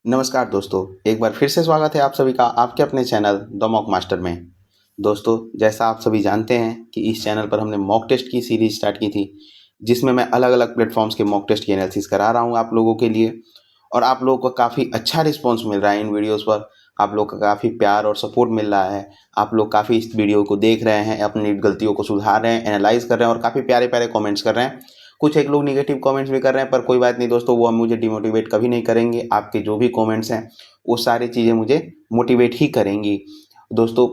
नमस्कार दोस्तों, एक बार फिर से स्वागत है आप सभी का आपके अपने चैनल द मॉक मास्टर में। दोस्तों, जैसा आप सभी जानते हैं कि इस चैनल पर हमने मॉक टेस्ट की सीरीज स्टार्ट की थी, जिसमें मैं अलग-अलग प्लेटफॉर्म्स के मॉक टेस्ट की एनालिसिस करा रहा हूँ आप लोगों के लिए। और आप लोगों को काफ़ी अच्छा रिस्पॉन्स मिल रहा है इन वीडियोज़ पर। आप लोग का काफ़ी प्यार और सपोर्ट मिल रहा है। आप लोग काफ़ी इस वीडियो को देख रहे हैं, अपनी गलतियों को सुधार रहे हैं, एनालाइज कर रहे हैं और काफ़ी प्यारे-प्यारे कमेंट्स कर रहे हैं। कुछ एक लोग नेगेटिव कमेंट्स भी कर रहे हैं, पर कोई बात नहीं दोस्तों, वो मुझे डिमोटिवेट कभी नहीं करेंगे। आपके जो भी कमेंट्स हैं, वो सारी चीज़ें मुझे मोटिवेट ही करेंगी। दोस्तों,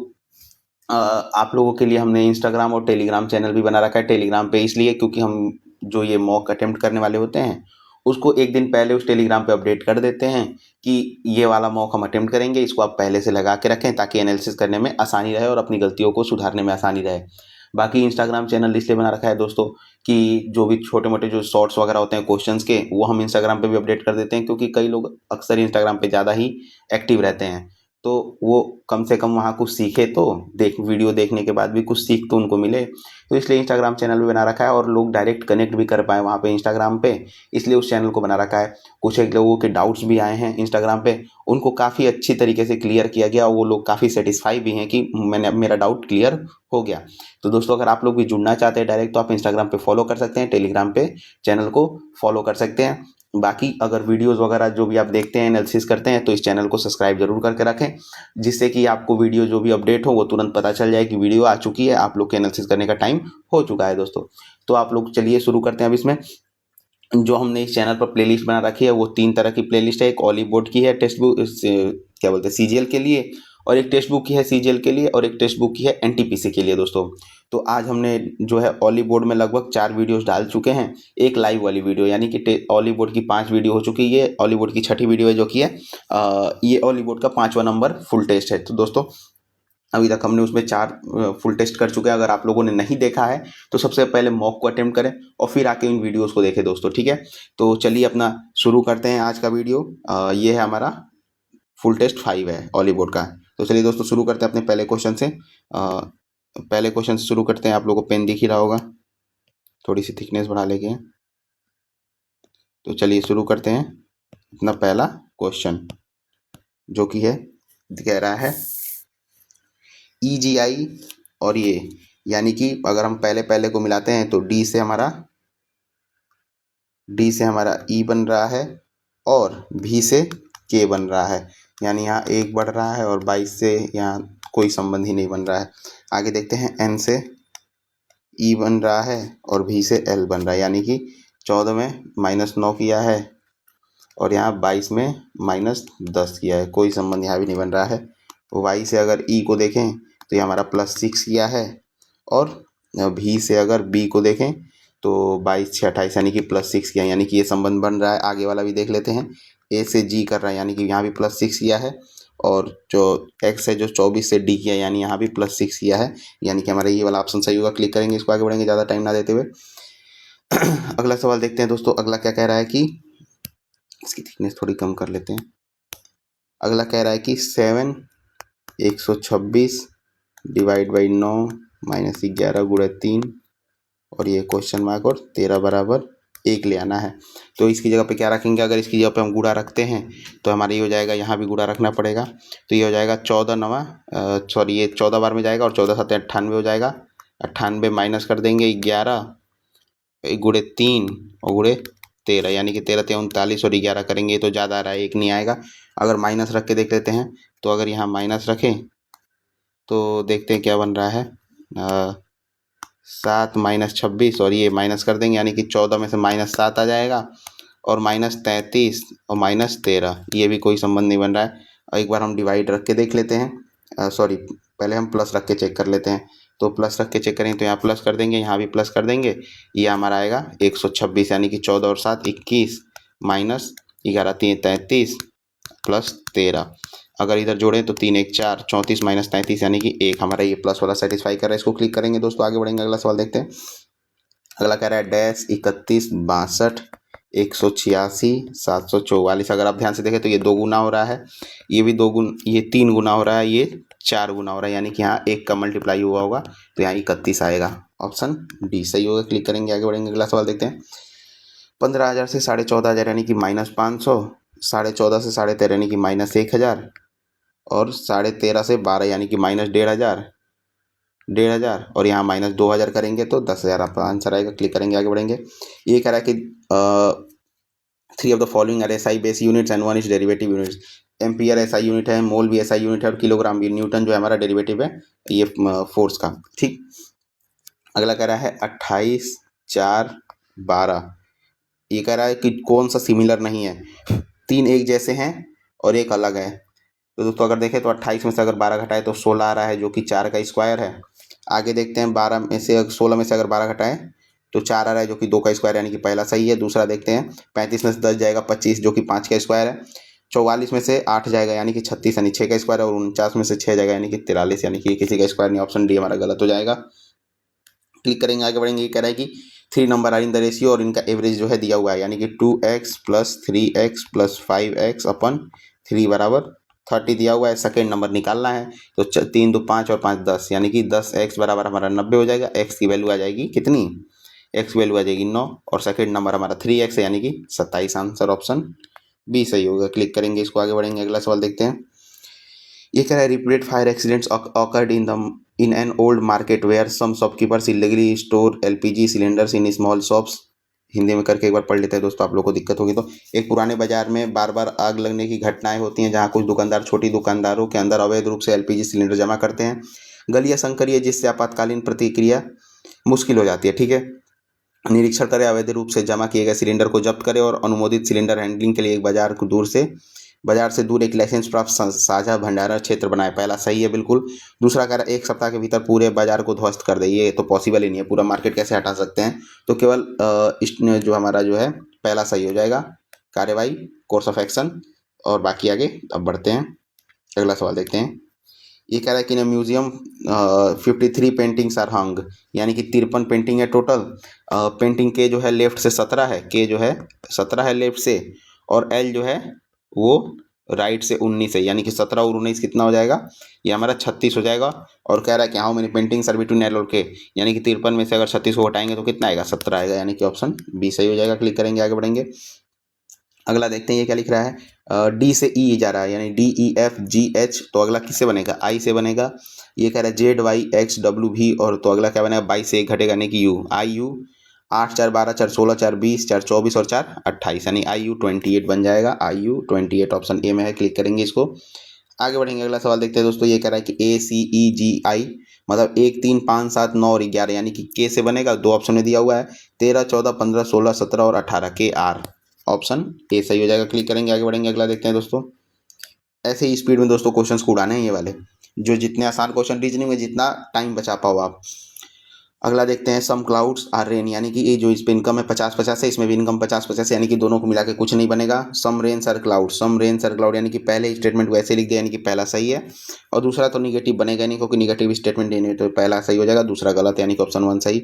आप लोगों के लिए हमने इंस्टाग्राम और टेलीग्राम चैनल भी बना रखा है। टेलीग्राम पे इसलिए क्योंकि हम जो ये मॉक अटेम्प्ट करने वाले होते हैं, उसको एक दिन पहले उस टेलीग्राम पे अपडेट कर देते हैं कि ये वाला मॉक हम अटेम्प्ट करेंगे, इसको आप पहले से लगा के रखें ताकि एनालिसिस करने में आसानी रहे और अपनी गलतियों को सुधारने में आसानी रहे। बाकी इंस्टाग्राम चैनल इसलिए बना रखा है दोस्तों कि जो भी छोटे-मोटे जो शॉर्ट्स वगैरह होते हैं क्वेश्चंस के, वो हम इंस्टाग्राम पे भी अपडेट कर देते हैं, क्योंकि कई लोग अक्सर इंस्टाग्राम पे ज़्यादा ही एक्टिव रहते हैं। तो वो कम से कम वहाँ कुछ सीखे तो वीडियो देखने के बाद भी कुछ सीख तो उनको मिले। तो इसलिए इंस्टाग्राम चैनल भी बना रखा है और लोग डायरेक्ट कनेक्ट भी कर पाएँ वहाँ पे इंस्टाग्राम पे, इसलिए उस चैनल को बना रखा है। कुछ एक लोगों के डाउट्स भी आए हैं इंस्टाग्राम पे, उनको काफ़ी अच्छी तरीके से क्लियर किया गया और वो लोग काफ़ी सैटिस्फाई भी हैं कि मेरा डाउट क्लियर हो गया। तो दोस्तों, अगर आप लोग भी जुड़ना चाहते हैं डायरेक्ट, तो आप इंस्टाग्राम पे फॉलो कर सकते हैं, टेलीग्राम पे चैनल को फॉलो कर सकते हैं। बाकी अगर वीडियोस वगैरह जो भी आप देखते हैं, एनालिसिस करते हैं, तो इस चैनल को सब्सक्राइब जरूर करके रखें, जिससे कि आपको वीडियो जो भी अपडेट हो वो तुरंत पता चल जाए कि वीडियो आ चुकी है, आप लोग के एनालिसिस करने का टाइम हो चुका है दोस्तों। तो आप लोग चलिए शुरू करते हैं। अब इसमें जो हमने इस चैनल पर प्लेलिस्ट बना रखी है, वो 3 तरह की प्लेलिस्ट है। एक ऑली बोर्ड की है टेक्स्ट बुक, क्या बोलते हैं, सीजीएल के लिए, और एक टेक्स्ट बुक की है सीजीएल के लिए, और एक टेक्स्ट बुक की है एनटीपीसी के लिए दोस्तों। तो आज हमने जो है ऑली बोर्ड में लगभग 4 वीडियोस डाल चुके हैं। एक लाइव वाली वीडियो, यानी कि ऑली बोर्ड की 5 वीडियो हो चुकी है। ये ऑली बोर्ड की छठी वीडियो है जो कि है ये ऑली बोर्ड का 5वां नंबर फुल टेस्ट है। तो दोस्तों, अभी तक हमने उसमें 4 फुल टेस्ट कर चुके हैं। अगर आप लोगों ने नहीं देखा है तो सबसे पहले मॉक को अटेम्प्ट करें और फिर आके इन वीडियोस को देखें दोस्तों, ठीक है। तो चलिए अपना शुरू करते हैं आज का वीडियो। ये है हमारा फुल टेस्ट 5 है ऑली बोर्ड का। तो चलिए दोस्तों, शुरू करते हैं अपने पहले क्वेश्चन से। पहले क्वेश्चन से शुरू करते हैं। आप लोगों को पेन दिख ही रहा होगा, थोड़ी सी थिकनेस बढ़ा लेंगे। तो चलिए शुरू करते हैं अपना पहला क्वेश्चन, जो कि है, कह रहा है EGI और ये, यानी कि अगर हम पहले पहले को मिलाते हैं तो D से हमारा E बन रहा है और V से K बन रहा है, यानी यहाँ 1 बढ़ रहा है और 22 से यहाँ कोई संबंध ही नहीं बन रहा है। आगे देखते हैं, N से E बन रहा है और V से L बन रहा है, यानी कि 14 में -9 किया है और यहाँ 22 में -10 किया है, कोई संबंध यहाँ भी नहीं बन रहा है। Y से अगर E को देखें तो ये हमारा +6 किया है, और V से अगर B को देखें तो 22 से 28 यानी कि +6 किया, यानी कि ये संबंध बन रहा है। आगे वाला भी देख लेते हैं, A से G कर रहा है, यानी कि यहाँ भी +6 किया है, और जो X है जो 24 से D किया, यानी यहाँ भी +6 किया है, यानी कि हमारा ये वाला ऑप्शन सही होगा। क्लिक करेंगे, इसको आगे बढ़ेंगे ज़्यादा टाइम ना देते हुए। अगला सवाल देखते हैं दोस्तों। अगला क्या कह रहा है कि, इसकी थिकनेस थोड़ी कम कर लेते हैं। अगला कह रहा है कि 7 126 डिवाइड बाई 9 -11 गुणे 3 और ये क्वेश्चन मार्क और 13 बराबर 1 ले आना है। तो इसकी जगह पे क्या रखेंगे? अगर इसकी जगह पे हम गुणा रखते हैं तो हमारा ये हो जाएगा, यहाँ भी गुणा रखना पड़ेगा। तो ये हो जाएगा 14 9 सॉरी ये 14 बार में जाएगा और 14 7 98 हो जाएगा। 98 माइनस कर देंगे 11 गुणे 3 और गुणे 13, यानी कि 13 3 39 और 11 करेंगे तो ज़्यादा आ रहा है, 1 नहीं आएगा। अगर माइनस रख के देख लेते हैं, तो अगर यहाँ माइनस रखें तो देखते हैं क्या बन रहा है। 7 -26 और ये माइनस कर देंगे, यानी कि 14 में से -7 आ जाएगा, और -33 और -13, ये भी कोई संबंध नहीं बन रहा है। और एक बार हम डिवाइड रख के देख लेते हैं, सॉरी पहले हम प्लस रख के चेक कर लेते हैं। तो प्लस रख के चेक करें तो यहाँ प्लस कर देंगे, यहाँ भी प्लस कर देंगे, ये हमारा आएगा 126, यानी कि 14 और 7 21 -11 3 33 +13। अगर इधर जोड़ें तो 3 1 4 34 -33, यानी कि 1, हमारा ये प्लस वाला सेटिस्फाई कर रहा है। इसको क्लिक करेंगे दोस्तों, आगे बढ़ेंगे। अगला सवाल देखते हैं। अगला कह रहा है डैश 31 62 186 744। अगर आप ध्यान से देखें तो ये 2 गुना हो रहा है, ये भी 2 गुना, ये 3 गुना हो रहा है, ये 4 गुना हो रहा है, यानी कि यहाँ 1 का मल्टीप्लाई हुआ होगा, तो यहाँ 31 आएगा। ऑप्शन डी सही होगा। क्लिक करेंगे, आगे बढ़ेंगे। अगला सवाल देखते हैं। 15,000 से 14,500 यानी कि -500, 14.5 से 13.5 यानी कि -1000 और 13.5 से 12 यानी कि -1500, 1500 और यहाँ -2000 करेंगे तो 10,000 आपका आंसर आएगा। क्लिक करेंगे, आगे बढ़ेंगे। ये कह रहा है कि 3 of the following are SI base units and 1 is derivative units. Ampere SI unit है, मोल भी एसआई यूनिट है और किलोग्राम भी। न्यूटन जो है हमारा डेरिवेटिव है ये फोर्स का। ठीक, अगला कह रहा है 28, 4, 12। ये कह रहा है कि कौन सा सिमिलर नहीं है, 3 एक जैसे हैं और एक अलग है। तो दोस्तों अगर देखें तो 28 में से अगर 12 घटाए तो 16 आ रहा है, जो कि 4 का स्क्वायर है। आगे देखते हैं 16 में से अगर 12 घटाएं तो 4 आ रहा है, जो कि 2 का स्क्वायर यानी कि पहला सही है। दूसरा देखते हैं 35 में से 10 जाएगा 25, जो कि 5 का स्क्वायर है। 44 में से 8 जाएगा यानी कि 36 यानी 6 का स्क्वायर है। और 49 में से 6 जाएगा यानी कि 43 यानी कि किसी का स्क्वायर नहीं। ऑप्शन डी हमारा गलत हो जाएगा। क्लिक करेंगे, आगे बढ़ेंगे। ये कह रहा है कि 3 number are in the ratio और इनका एवरेज जो है दिया हुआ है, यानी कि 2x + 3x + 5x अपन 3 बराबर 30 दिया हुआ है। सेकेंड नंबर निकालना है तो 3 2 5 और 5 10 यानी कि 10x बराबर हमारा 90 हो जाएगा। x की वैल्यू आ जाएगी कितनी, x की वैल्यू आ जाएगी 9 और सेकेंड नंबर हमारा 3x है यानी कि 27। आंसर ऑप्शन बी सही होगा। क्लिक करेंगे, इसको आगे बढ़ेंगे। अगला सवाल देखते हैं। ये कह रहा है repeated fire accidents occurred in an old market where some shopkeepers illegally store LPG cylinders in small shops। Hindi में करके एक बार पढ़ लेते हैं दोस्तों, आप लोग को दिक्कत होगी तो। एक पुराने बाजार में बार बार आग लगने की घटनाएं होती हैं, जहां कुछ दुकानदार छोटी दुकानदारों के अंदर अवैध रूप से LPG सिलेंडर जमा करते हैं। गलिया संकरिए, जिससे आपातकालीन प्रतिक्रिया मुश्किल हो जाती है। ठीक है, निरीक्षण करें, अवैध रूप से जमा किए गए सिलेंडर को जब्त करें और अनुमोदित सिलेंडर हैंडलिंग के लिए एक बाजार से दूर एक लाइसेंस प्राप्त साझा भंडारण क्षेत्र बनाए। पहला सही है बिल्कुल। दूसरा कह रहा है 1 सप्ताह के भीतर पूरे बाजार को ध्वस्त कर दे। ये तो पॉसिबल ही नहीं है, पूरा मार्केट कैसे हटा सकते हैं। तो केवल जो हमारा जो है पहला सही हो जाएगा, कार्यवाही, कोर्स ऑफ एक्शन। और बाकी आगे अब बढ़ते हैं, अगला सवाल देखते हैं। ये कह रहा है कि म्यूजियम 53 पेंटिंग्स आर हंग, यानी कि 53 पेंटिंग है टोटल। पेंटिंग के जो है लेफ्ट से 17 है, के जो है 17 है लेफ्ट से, और एल जो है वो राइट से 19 है, यानी कि 17 और 19 कितना हो जाएगा, ये हमारा 36 हो जाएगा। और कह रहा है कि how many paintings are between L और के, यानी कि 53 में से अगर 36 को हटाएंगे तो कितना आएगा, 17 आएगा, यानी कि ऑप्शन बी सही हो जाएगा। क्लिक करेंगे, आगे बढ़ेंगे। अगला देखते हैं ये क्या लिख रहा है। डी से ई जा रहा है, यानी DEFGH, तो अगला किससे बनेगा, आई से बनेगा। ये कह रहा है ZYXWV, और तो अगला क्या बनेगा, 22 से 1 घटेगा यानी कि यू, IU। 8 4 12 4 16 4 20 4 24 और 4 28 यानी IU 28 बन जाएगा। IU 28 ऑप्शन ए में है। क्लिक करेंगे इसको, आगे बढ़ेंगे। अगला सवाल देखते हैं दोस्तों। ये कह रहा है कि ACEGI मतलब 1 3 5 7 9 और 11, यानी कि के से बनेगा। 2 ऑप्शन में दिया हुआ है 13 14 15 16 17 और 18, के आर, ऑप्शन ए सही हो जाएगा। क्लिक करेंगे, आगे बढ़ेंगे। अगला देखते हैं दोस्तों। ऐसे ही स्पीड में दोस्तों क्वेश्चंस को उड़ाने हैं ये वाले, जो जितने आसान क्वेश्चन रीजनिंग में जितना टाइम बचा पाओ आप। अगला देखते हैं सम क्लाउड्स आर रेन, यानी कि ये जो इस पे इनकम है 50-50 है, इसमें भी इनकम 50-50 है, यानी कि दोनों को मिला के कुछ नहीं बनेगा। सम रेन सर क्लाउड, यानी कि पहले स्टेटमेंट को ऐसे लिख दिया, यानी कि पहला सही है। और दूसरा तो निगेटिव बनेगा नहीं, क्योंकि निगेटिव स्टेटमेंट नहीं, तो पहला सही हो जाएगा, दूसरा गलत, यानी कि ऑप्शन 1 सही।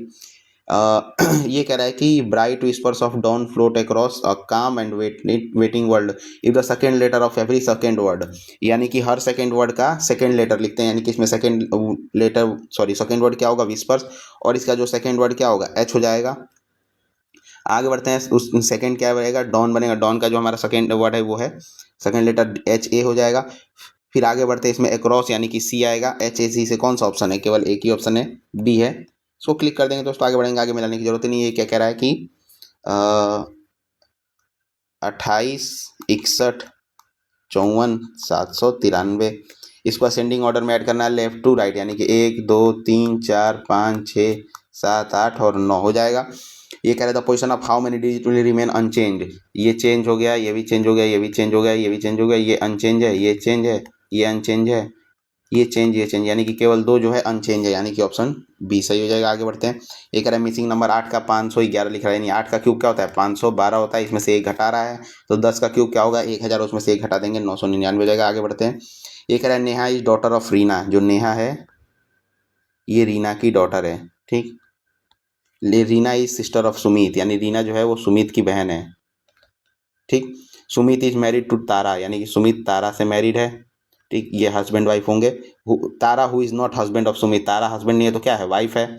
ये कह रहा है कि bright whispers of dawn float across a calm and waiting world if the second letter of every second word, यानी कि हर सेकेंड वर्ड का सेकेंड लेटर लिखते हैं, यानी कि इसमें सेकेंड वर्ड क्या होगा, विस्पर्स, और इसका जो सेकेंड वर्ड क्या होगा, एच हो जाएगा। आगे बढ़ते हैं, उस सेकेंड क्या बनेगा, डॉन बनेगा। डॉन का जो हमारा सेकेंड वर्ड है वो है सेकेंड लेटर HA हो जाएगा। फिर आगे बढ़ते हैं, इसमें अक्रॉस यानी कि C आएगा। HAC से कौन सा ऑप्शन है, केवल एक ही ऑप्शन है, बी है। इसको क्लिक कर देंगे दोस्तों, आगे बढ़ेंगे। आगे मिलाने की जरूरत नहीं है। ये क्या कह रहा है कि 28 61 54 793, इसको असेंडिंग ऑर्डर में ऐड करना है, लेफ्ट टू राइट, यानी कि 1 2 3 4 5 6 7 8 और 9 हो जाएगा। ये कह रहा था position of how many digit will remain unchange, ये चेंज हो गया, ये भी चेंज हो गया, ये भी चेंज हो गया, ये भी चेंज हो गया, ये अनचेंज है, ये चेंज है, ये अनचेंज है, ये चेंज, यानी कि केवल 2 जो है अनचेंज है, यानी कि ऑप्शन बी सही हो जाएगा। आगे बढ़ते हैं। एक कह रहा है मिसिंग नंबर 8 का 511 लिख रहा है, यानी 8 का क्यूब क्या होता है, 512 होता है, इसमें से 1 घटा रहा है, तो 10 का क्यूब क्या होगा, 1000, उसमें से 1 घटा देंगे, 999 हो जाएगा। आगे बढ़ते हैं। ये कह रहा है Neha is daughter of Reena, जो नेहा है ये रीना की डॉटर है। ठीक, Reena is sister of Sumit, यानी रीना जो है वो सुमित की बहन है। ठीक, सुमित इज मैरिड टू तारा, यानी कि सुमित तारा से मैरिड है। ठीक, ये हस्बैंड वाइफ होंगे। Tara who is not husband of Sumit, Tara husband नहीं है तो क्या है, वाइफ है।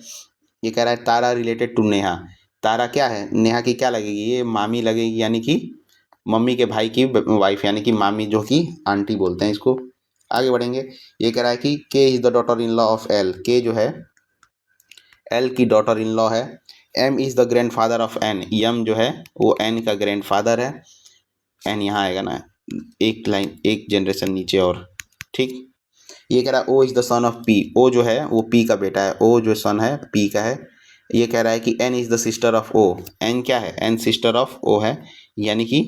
ये कह रहा है तारा रिलेटेड टू नेहा, तारा क्या है, नेहा की क्या लगेगी, ये मामी लगेगी, यानी कि मम्मी के भाई की वाइफ यानी कि मामी, जो कि आंटी बोलते हैं इसको। आगे बढ़ेंगे। ये कह रहा है कि K is the daughter in law of L. K जो है एल की डॉटर इन लॉ है। M is the grandfather of N. M जो है वो एन का ग्रैंड फादर है। एन यहाँ आएगा ना, एक लाइन एक जनरेशन नीचे और, ठीक। ये कह रहा है O is the son of P. O जो है वो पी का बेटा है। ओ जो सन है पी का है। ये कह रहा है कि N is the sister of O. N क्या है? एन सिस्टर ऑफ ओ है, यानी कि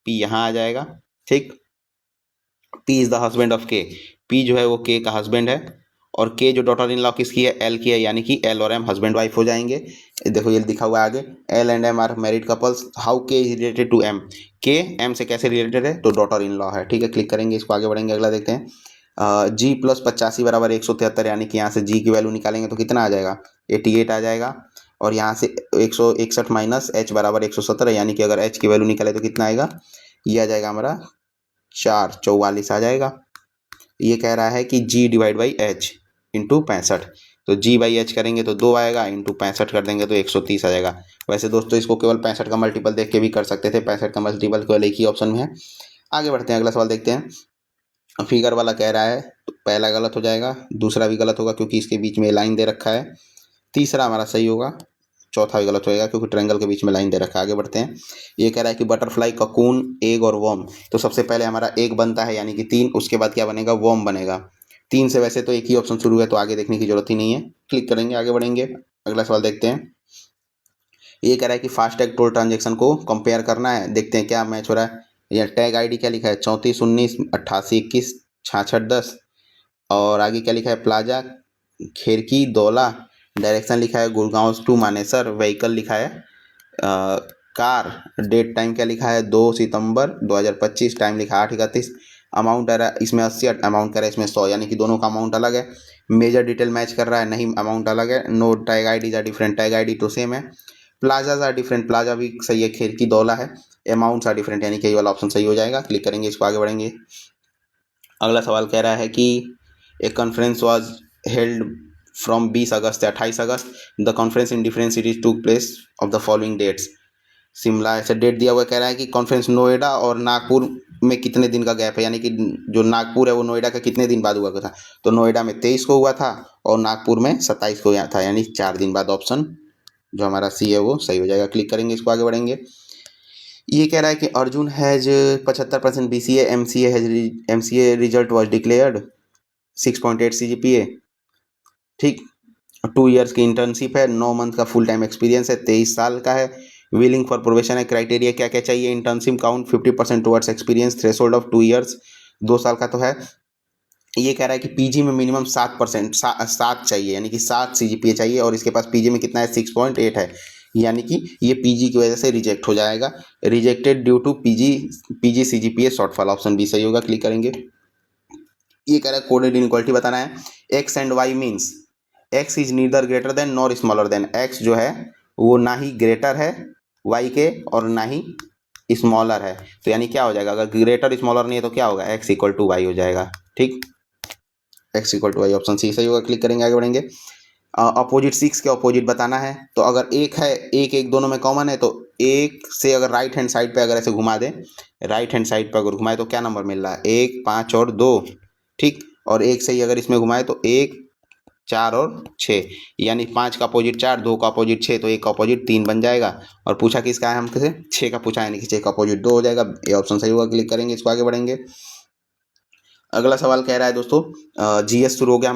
पी यहाँ आ जाएगा, ठीक। P is the husband of के। पी जो है वो के का हस्बैंड है। और के जो डॉटर इन लॉ किसकी है? एल की है, यानी कि एल और एम हस्बैंड वाइफ हो जाएंगे। देखो ये लिखा हुआ है आगे, L and M are married couples. How K is related to M. K M से कैसे रिलेटेड है? तो डॉटर इन लॉ है, ठीक है। क्लिक करेंगे इसको, आगे बढ़ेंगे, अगला देखते हैं। जी प्लस 85 बराबर 173, यानी कि यहाँ से जी की वैल्यू निकालेंगे तो कितना आ जाएगा? 88 आ जाएगा। और यहाँ से 161 माइनस एच बराबर 117, यानी कि अगर एच की वैल्यू निकाले तो कितना आएगा? ये आ जाएगा हमारा 444 आ जाएगा। ये कह रहा है कि जी डिवाइड बाई एच इंटू 65। तो जी बाई एच करेंगे तो 2 आएगा, इंटू 65 कर देंगे तो 130 आ जाएगा। वैसे दोस्तों इसको केवल 65 का मल्टीपल देख के भी कर सकते थे, 65 का मल्टीपल केवल एक ही ऑप्शन में है। आगे बढ़ते हैं, अगला सवाल देखते हैं। फिगर वाला कह रहा है तो पहला गलत हो जाएगा, दूसरा भी गलत होगा क्योंकि इसके बीच में लाइन दे रखा है, तीसरा हमारा सही होगा, चौथा भी गलत होएगा क्योंकि ट्रायंगल के बीच में लाइन दे रखा है। आगे बढ़ते हैं। ये कह रहा है कि बटरफ्लाई, ककून, एग और वॉर्म। तो सबसे पहले हमारा एग बनता है यानी कि 3, उसके बाद क्या बनेगा? वॉर्म बनेगा। 3 से वैसे तो एक ही ऑप्शन शुरू है तो आगे देखने की जरूरत ही नहीं है, क्लिक करेंगे, आगे बढ़ेंगे। अगला सवाल देखते हैं। ये कह रहा है कि फास्टैग टोल ट्रांजेक्शन को कंपेयर करना है, देखते हैं क्या मैच हो रहा है। यह टैग आईडी क्या लिखा है? 34 19 88 21 66 10। और आगे क्या लिखा है? प्लाजा, खिड़की, दौला। डायरेक्शन लिखा है गुड़गांव टू मानेसर। व्हीकल लिखा है कार। डेट टाइम क्या लिखा है? 2 सितंबर 2025। टाइम लिखा है 8:31। अमाउंट आ रहा है इसमें 80, अमाउंट कर रहा है इसमें 100, यानी कि दोनों का अमाउंट अलग है। मेजर डिटेल मैच कर रहा है, नहीं अमाउंट अलग है। No tag IDs are different, tag ID तो सेम है। प्लाजाज आर डिफरेंट, प्लाजा भी सही है, खिड़की दौला है। अमाउंट्स आर डिफरेंट, यानी कि ये वाला ऑप्शन सही हो जाएगा। क्लिक करेंगे इसको, आगे बढ़ेंगे। अगला सवाल कह रहा है कि a conference was held from 20 August से 28 August. The conference in different cities took place of the following dates. Shimla ऐसे डेट दिया हुआ, कह रहा है कि कॉन्फ्रेंस नोएडा और नागपुर में कितने दिन का गैप है, यानी कि जो नागपुर है वो नोएडा का कितने दिन बाद हुआ था। तो नोएडा में 23 को हुआ था और नागपुर में 27 को था, यानी 4 दिन बाद। ऑप्शन जो हमारा सी है वो सही हो जाएगा। क्लिक करेंगे इसको, आगे बढ़ेंगे। ये कह रहा है कि Arjun has 75% BCA, MCA result was declared 6.8 CGPA, ठीक। 2 ईयर्स की इंटर्नशिप है, 9 मंथ का फुल टाइम एक्सपीरियंस है, 23 साल का है। विलिंग फॉर प्रोबेशन है। क्राइटेरिया क्या क्या चाहिए? Internship count 50% towards experience, threshold of 2 years, 2 साल का तो है। ये कह रहा है कि पीजी में मिनिमम 7% 7 चाहिए, यानी कि 7 CGPA चाहिए, और इसके पास पीजी में कितना है? 6.8 है, यानी कि ये पीजी की वजह से रिजेक्ट हो जाएगा। Rejected due to PG CGPA shortfall, option B सही होगा। क्लिक करेंगे। ये कह रहा है कोडेड इनइक्वालिटी बताना है। X and Y means X is neither greater than nor smaller than. X जो है वो ना ही ग्रेटर है वाई के और ना ही स्मॉलर है, तो यानी क्या हो जाएगा? अगर ग्रेटर स्मॉलर नहीं है तो क्या होगा? एक्स इक्वल टू वाई हो जाएगा, ठीक। X equal to Y, option C सही होगा। क्लिक करेंगे, आगे बढ़ेंगे। अपोजिट 6 के अपोजिट बताना है, तो अगर एक है, एक एक दोनों में कॉमन है, तो एक से अगर राइट हैंड साइड पे अगर ऐसे घुमा दें, राइट हैंड साइड पे अगर घुमाए तो क्या नंबर मिल रहा है? 1 5 और 2, ठीक। और एक से ही अगर इसमें घुमाए तो 1 4 और 6, यानी 5 का अपोजिट 4, 2 का अपोजिट 6, तो 1 का अपोजिट 3 बन जाएगा। और पूछा किसका है हमसे? 6 का पूछा, यानी कि 6 का अपोजिट 2 हो जाएगा। ये ऑप्शन सही होगा। क्लिक करेंगे इसको, आगे बढ़ेंगे। अगला सवाल कह रहा है दोस्तों, जीएस शुरू हो गया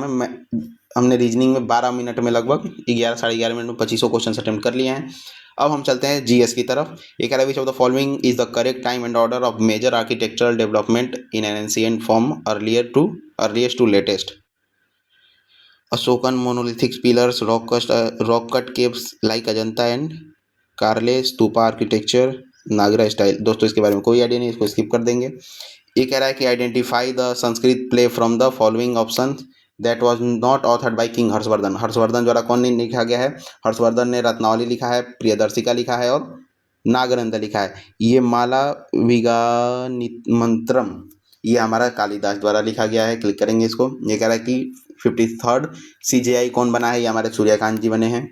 हमने रीजनिंग में 12 मिनट में लगभग 11 साढ़े 11 मिनट में 25 क्वेश्चन अटेम्प्ट कर लिए हैं। अब हम चलते हैं जीएस की तरफ। ये कह रहा है which of the following is the correct time and order of major architectural development in an ancient form earliest to latest. Ashokan monolithic pillars, rock cut caves like Ajanta and Karle, stupa architecture, Nagara style. दोस्तों इसके बारे में कोई आइडिया नहीं, इसको skip कर देंगे। ये कह रहा है कि identify the Sanskrit play from the following option that was not authored by king Harshvardhan. Harshvardhan द्वारा कौन नहीं लिखा गया है? हर्षवर्धन ने रत्नावली लिखा है, प्रियदर्शिका लिखा है और नागनंद लिखा है। ये माला मंत्रम ये हमारा कालिदास द्वारा लिखा गया है। क्लिक करेंगे इसको। ये कह रहा है कि 53rd CGI कौन बना है? ये हमारे सूर्यकांत जी बने हैं।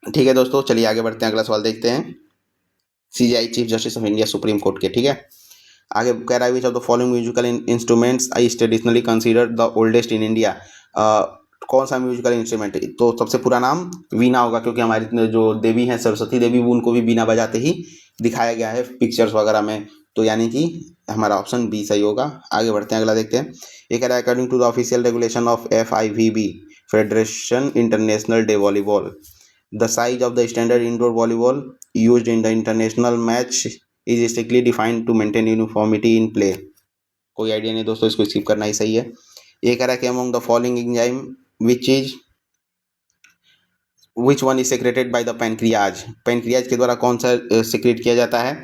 ठीक है दोस्तों, चलिए आगे बढ़ते हैं, अगला सवाल देखते हैं। CJI chief justice of India supreme court के, ठीक है। आगे कह रहा है which of the following musical instruments I traditionally considered the oldest in India. कौन सा म्यूजिकल इंस्ट्रूमेंट है? तो सबसे पूरा नाम वीणा होगा, क्योंकि हमारी जो देवी हैं सरस्वती देवी, वो उनको भी वीणा बजाते ही दिखाया गया है पिक्चर्स वगैरह में, तो यानी कि हमारा ऑप्शन बी सही होगा। आगे बढ़ते हैं, अगला देखते हैं। ये कह रहा है according to the official regulation of FIVB federation international de volleyball, the size of the standard indoor volleyball used in the international match is strictly defined to maintain uniformity in play. कोई idea नहीं दोस्तों, इसको skip करना ही सही है। ये कह रहा है कि among the following enzyme which one is secreted by the pancreas. Pancreas के द्वारा कौन सा सेक्रेट किया जाता है?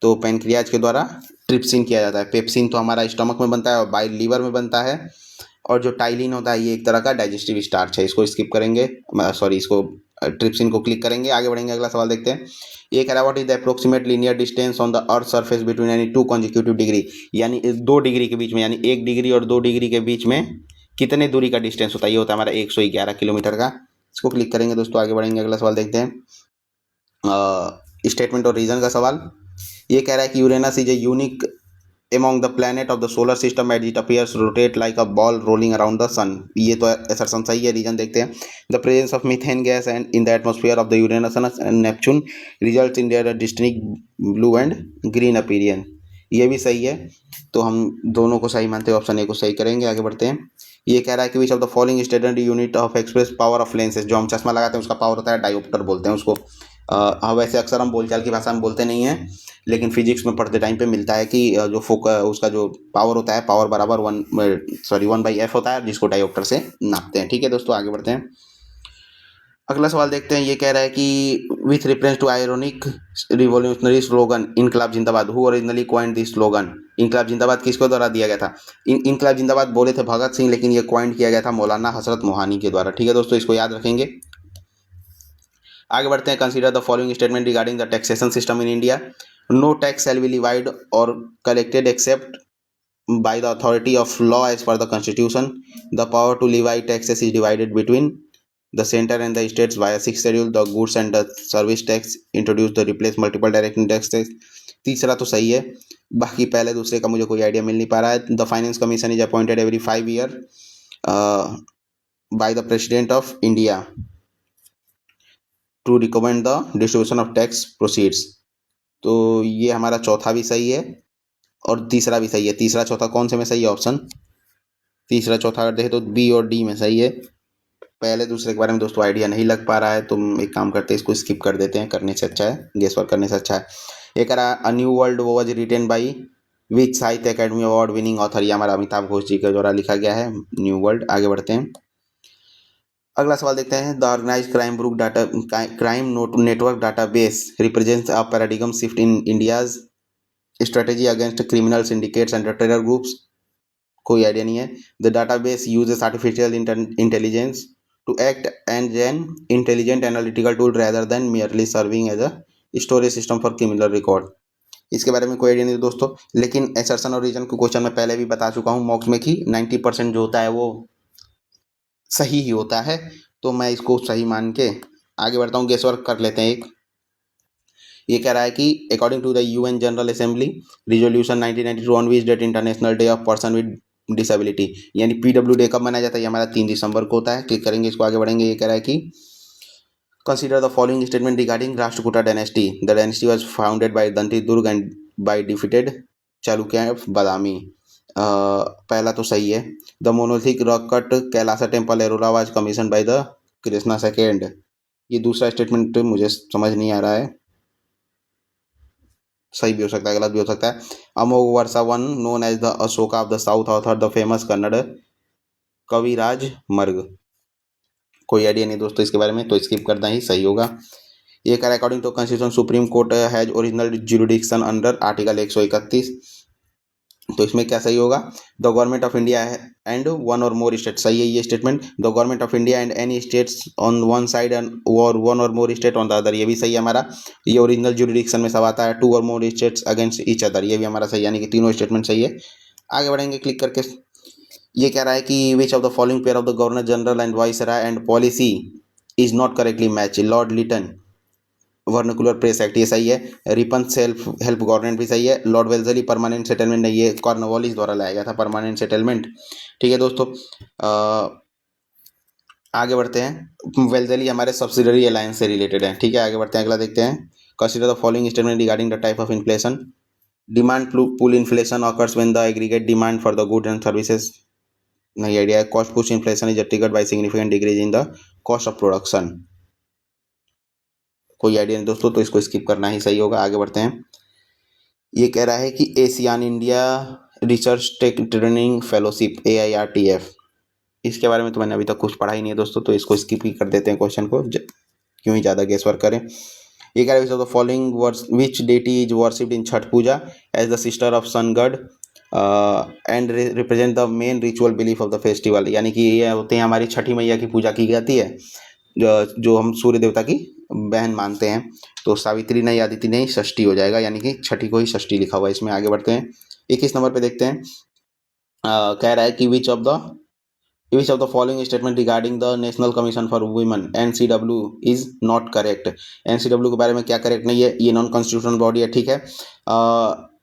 तो पैनक्रियाज के द्वारा ट्रिप्सिन किया जाता है। पेप्सिन तो हमारा स्टमक में बनता है और बाइल लीवर में बनता है, और जो टाइलिन होता है ये एक तरह का डाइजेस्टिव स्टार्च है। इसको स्किप करेंगे, सॉरी इसको ट्रिप्सिन को क्लिक करेंगे। आगे बढ़ेंगे, अगला सवाल देखते हैं। ये कह रहा है what is the approximate linear distance on the earth surface between any two consecutive degree, यानी 2 डिग्री के बीच में, यानी 1 डिग्री और 2 डिग्री के बीच में कितने दूरी का डिस्टेंस होता है? ये होता है हमारा 111 किलोमीटर का। इसको क्लिक करेंगे दोस्तों, आगे बढ़ेंगे, अगला सवाल देखते हैं। स्टेटमेंट और रीजन का सवाल। ये कह रहा है कि Uranus is a unique among the planet of the solar system as it appears rotate like a ball rolling around the sun। ये तो assertion सही है। रीजन देखते हैं। The presence of methane gas and in the atmosphere of the Uranus and Neptune results in their distinct blue and green appearance। ये भी सही है, तो हम दोनों को सही मानते हैं, ऑप्शन ए को सही करेंगे। आगे बढ़ते हैं। ये कह रहा है कि which of the following standard unit of express power of lenses, जो हम चश्मा लगाते हैं उसका पावर होता है डायोप्टर बोलते हैं उसको। वैसे अक्सर हम बोलचाल की भाषा में बोलते नहीं हैं, लेकिन फिजिक्स में पढ़ते टाइम पे मिलता है कि जो उसका जो पावर होता है, पावर बराबर 1/f होता है, जिसको डायोप्टर से नापते हैं। ठीक है दोस्तों, आगे बढ़ते हैं। अगला सवाल देखते हैं। ये कह रहा है कि with reference to ironic revolutionary slogan इनकलाब जिंदाबाद, who originally coined this slogan. इनकलाब जिंदाबाद किसके द्वारा दिया गया था? इनकलाब जिंदाबाद बोले थे भगत सिंह, लेकिन ये कॉइंड किया गया था मौलाना हजरत मोहानी के द्वारा। ठीक है दोस्तों, इसको याद रखेंगे। आगे बढ़ते हैं। Consider the following statement regarding the taxation system in India. No tax shall be levied और collected except by the authority of law as per the constitution. The power to levy taxes is divided between the center and the states via 6th schedule. The goods and the service tax introduced to replace multiple direct taxes। तीसरा तो सही है, बाकी पहले दूसरे का मुझे कोई आइडिया मिल नहीं पा रहा है। The finance commission is appointed every 5 year by the president of India to recommend the distribution of tax proceeds। तो ये हमारा चौथा भी सही है और तीसरा भी सही है। तीसरा चौथा कौन से में सही है? ऑप्शन तीसरा चौथा अगर देखें तो बी और डी में सही है। पहले दूसरे के बारे में दोस्तों आइडिया नहीं लग पा रहा है, तो एक काम करते हैं, इसको स्किप कर देते हैं, करने से अच्छा है, गेस वर्क करने से अच्छा है। ये कह रहा है a new world was written by which साहित्य अकेडमी अवार्ड विनिंग ऑथर। ये हमारा अमिताभ घोष जी के द्वारा लिखा गया है न्यू वर्ल्ड। आगे बढ़ते हैं, अगला सवाल देखते हैं। The organized crime network database represents a paradigm shift in India's strategy against criminal syndicates and terror groups. कोई आइडिया नहीं है। The database uses artificial intelligence to act and an intelligent analytical tool rather than merely serving as a storage system for criminal record. इसके बारे में कोई idea नहीं दोस्तों, लेकिन एसर्शन और रीजन को क्वेश्चन में पहले भी बता चुका हूँ मॉक्स में कि 90% जो होता है वो सही ही होता है, तो मैं इसको सही मान के आगे बढ़ता हूँ। गेस वर्क कर लेते हैं एक। ये कह रहा है कि according to the UN general assembly resolution 1992 on which date international day of person with disability, यानी PW डे कब मनाया जाता है? ये हमारा 3 दिसंबर को होता है। क्लिक करेंगे, इसको आगे बढ़ेंगे। ये कह रहा है कि consider the following statement regarding Rashtrakuta dynasty. The dynasty was founded by Dantidurga and by defeated Chalukya Badami. पहला तो सही है। The monolithic rock cut Kailasa temple Ellora was commission by the Krishna second. ये दूसरा स्टेटमेंट मुझे समझ नहीं आ रहा है, सही भी हो सकता है, गलत भी हो सकता है। Amoghavarsha one known as the Ashoka of the south author the famous Kannada Kavirajamarga. कोई आइडिया नहीं दोस्तों इसके बारे में, तो स्किप करना ही सही होगा। ये कह रहा है according to constitution supreme court has original jurisdiction under article 131। तो इसमें क्या सही होगा? The government of India and one or more state. सही है ये statement. The government of India and any states on one side and or one or more state on the other. ये भी सही है हमारा। ये ओरिजिनल ज्यूरिडिक्शन में सब आता है। 2 और more states against each other, ये भी हमारा सही, यानी कि तीनों स्टेटमेंट सही है। आगे बढ़ेंगे क्लिक करके। ये कह रहा है कि which of the following pair of the governor general and viceroy and policy is not correctly match. Lord Lytton vernacular press act, ये सही है। रिपन सेल्फ हेल्प गवर्नमेंट भी सही है। लॉर्ड वेल्जली परमानेंट सेटलमेंट नहीं, ये कॉर्नवालिस द्वारा लाया गया था परमानेंट सेटलमेंट। ठीक है दोस्तों, आगे बढ़ते हैं। वेल्जली हमारे सब्सिडरी अलायंस से रिलेटेड है। ठीक है, आगे बढ़ते हैं, अगला देखते हैं। Consider the following statement regarding the type of inflation. Demand pull inflation occurs when the aggregate demand for the good and services, नहीं आइडिया है। Cost push inflation is triggered by significant decrease in the cost of production, कोई idea नहीं दोस्तों, तो इसको skip करना ही सही होगा। आगे बढ़ते हैं। ये कह रहा है कि ASEAN India research tech training fellowship AIRTF, इसके बारे में तो मैंने अभी तक कुछ पढ़ा ही नहीं है दोस्तों, तो इसको स्किप ही कर देते हैं क्वेश्चन को, क्यों ही ज़्यादा गेस वर्क करें। ये कह रहा है the following which deity is worshipped in Chhath Puja as the sister of sun god and represent the main ritual belief of the festival, यानी कि ये होते हैं हमारी छठी मैया की पूजा की जाती है, जो हम सूर्य देवता की बहन मानते हैं। तो सावित्री नहीं, आदित्य नहीं, षष्ठी हो जाएगा, यानी कि छठी को ही षष्ठी लिखा हुआ है इसमें। आगे बढ़ते हैं, 21 नंबर पे देखते हैं। कह रहा है कि which of the following statement regarding the national commission for women NCW is not correct. NCW के बारे में क्या करेक्ट नहीं है, ये नॉन कॉन्स्टिट्यूशनल बॉडी है। ठीक है,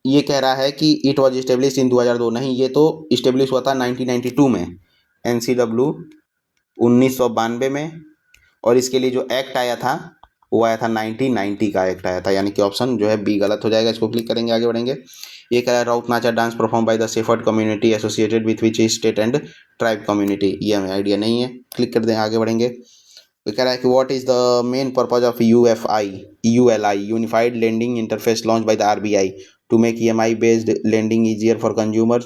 ये कह रहा है कि इट वॉज इस्टेब्लिश इन 2002, नहीं, ये तो इस्टेब्लिश हुआ था 1992 में। NCW 1992 में, और इसके लिए जो एक्ट आया था वो आया था 1990 का एक्ट आया था, यानी कि ऑप्शन जो है बी गलत हो जाएगा। इसको क्लिक करेंगे, आगे बढ़ेंगे। ये कह रहा है Raut Nacha dance perform by the shepherd community associated with which state and tribe community, ये हमें आइडिया नहीं है, क्लिक कर दें, आगे बढ़ेंगे। ये कह रहा है कि what is the main purpose of ULI unified lending interface launch by the RBI to make EMI based lending easier for consumers,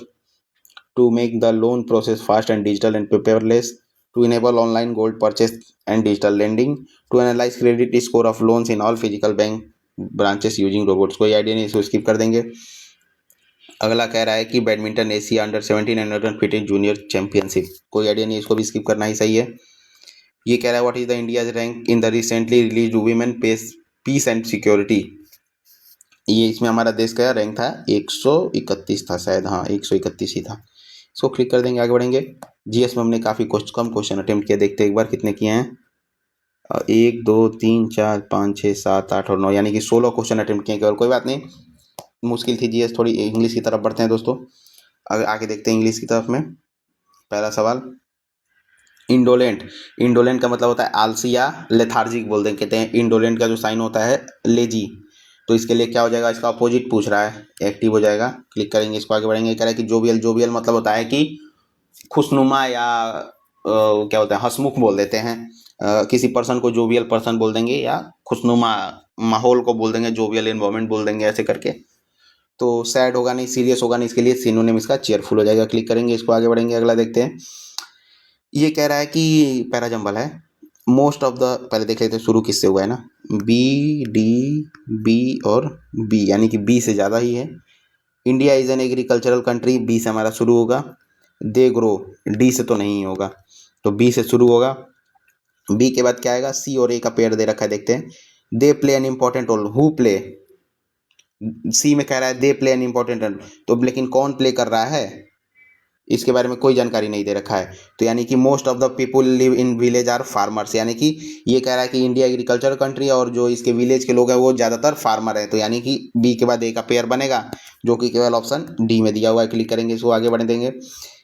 to make the loan process fast and digital and paperless, to enable online gold purchase and digital lending, to analyze credit score of loans in all physical bank branches using robots, कोई idea नहीं, इसको skip कर देंगे। अगला कह रहा है कि बैडमिंटन एशिया अंडर-17 एंड अंडर-15 जूनियर चैंपियनशिप, कोई आइडिया नहीं, इसको भी स्किप करना ही सही है। ये कह रहा है what is the India's rank in the recently release women peace and security, ये इसमें हमारा देश का रैंक था 131 था शायद, हाँ 131 ही था। इसको क्लिक कर देंगे, आगे बढ़ेंगे। GS में हमने काफ़ी कम क्वेश्चन अटेम्प्ट किए, देखते हैं एक बार कितने किए हैं। 1 2 3 4 5 6 7 8 और 9, यानी कि 16 क्वेश्चन अटेम्प्ट किए केवल, कोई बात नहीं, मुश्किल थी GS थोड़ी। इंग्लिश की तरफ बढ़ते हैं दोस्तों, आगे देखते हैं इंग्लिश की तरफ में। पहला सवाल, इंडोलेंट का मतलब होता है आलसी या लेथार्जिक बोल देंगे, कहते हैं। इंडोलेंट का जो साइन होता है लेजी, तो इसके लिए क्या हो जाएगा, इसका अपोजिट पूछ रहा है, एक्टिव हो जाएगा। क्लिक करेंगे, इसको आगे बढ़ेंगे। कह रहा है कि जोवियल मतलब होता है कि खुशनुमा या क्या होता है, हंसमुख बोल देते हैं। किसी पर्सन को जोवियल पर्सन बोल देंगे, या खुशनुमा माहौल को बोल देंगे, जोवियल एनवायरमेंट बोल देंगे, ऐसे करके। तो सैड होगा नहीं, सीरियस होगा नहीं, इसके लिए सिनोनिम इसका चेयरफुल हो जाएगा। क्लिक करेंगे, इसको आगे बढ़ेंगे, अगला देखते हैं। ये कह रहा है कि पैराजम्बल है। मोस्ट ऑफ द, पहले देख लेते हैं शुरू किससे हुआ है ना, बी और बी, यानी कि बी से ज़्यादा ही है। India is an agricultural country, B से हमारा शुरू होगा। दे ग्रो, डी से तो नहीं होगा, तो बी से शुरू होगा। बी के बाद क्या आएगा, सी और ए का पेयर दे रखा है, देखते हैं। They play an important role, who play, C में कह रहा है they play an important role, तो लेकिन कौन प्ले कर रहा है इसके बारे में कोई जानकारी नहीं दे रखा है। तो यानी कि most of the people live in village are farmers, यानी कि ये कह रहा है कि इंडिया एग्रीकल्चर कंट्री है और जो इसके विलेज के लोग हैं वो ज़्यादातर फार्मर है, तो यानी कि बी के बाद ए का पेयर बनेगा, जो कि केवल ऑप्शन डी में दिया हुआ है। क्लिक करेंगे, इसको आगे बढ़ देंगे।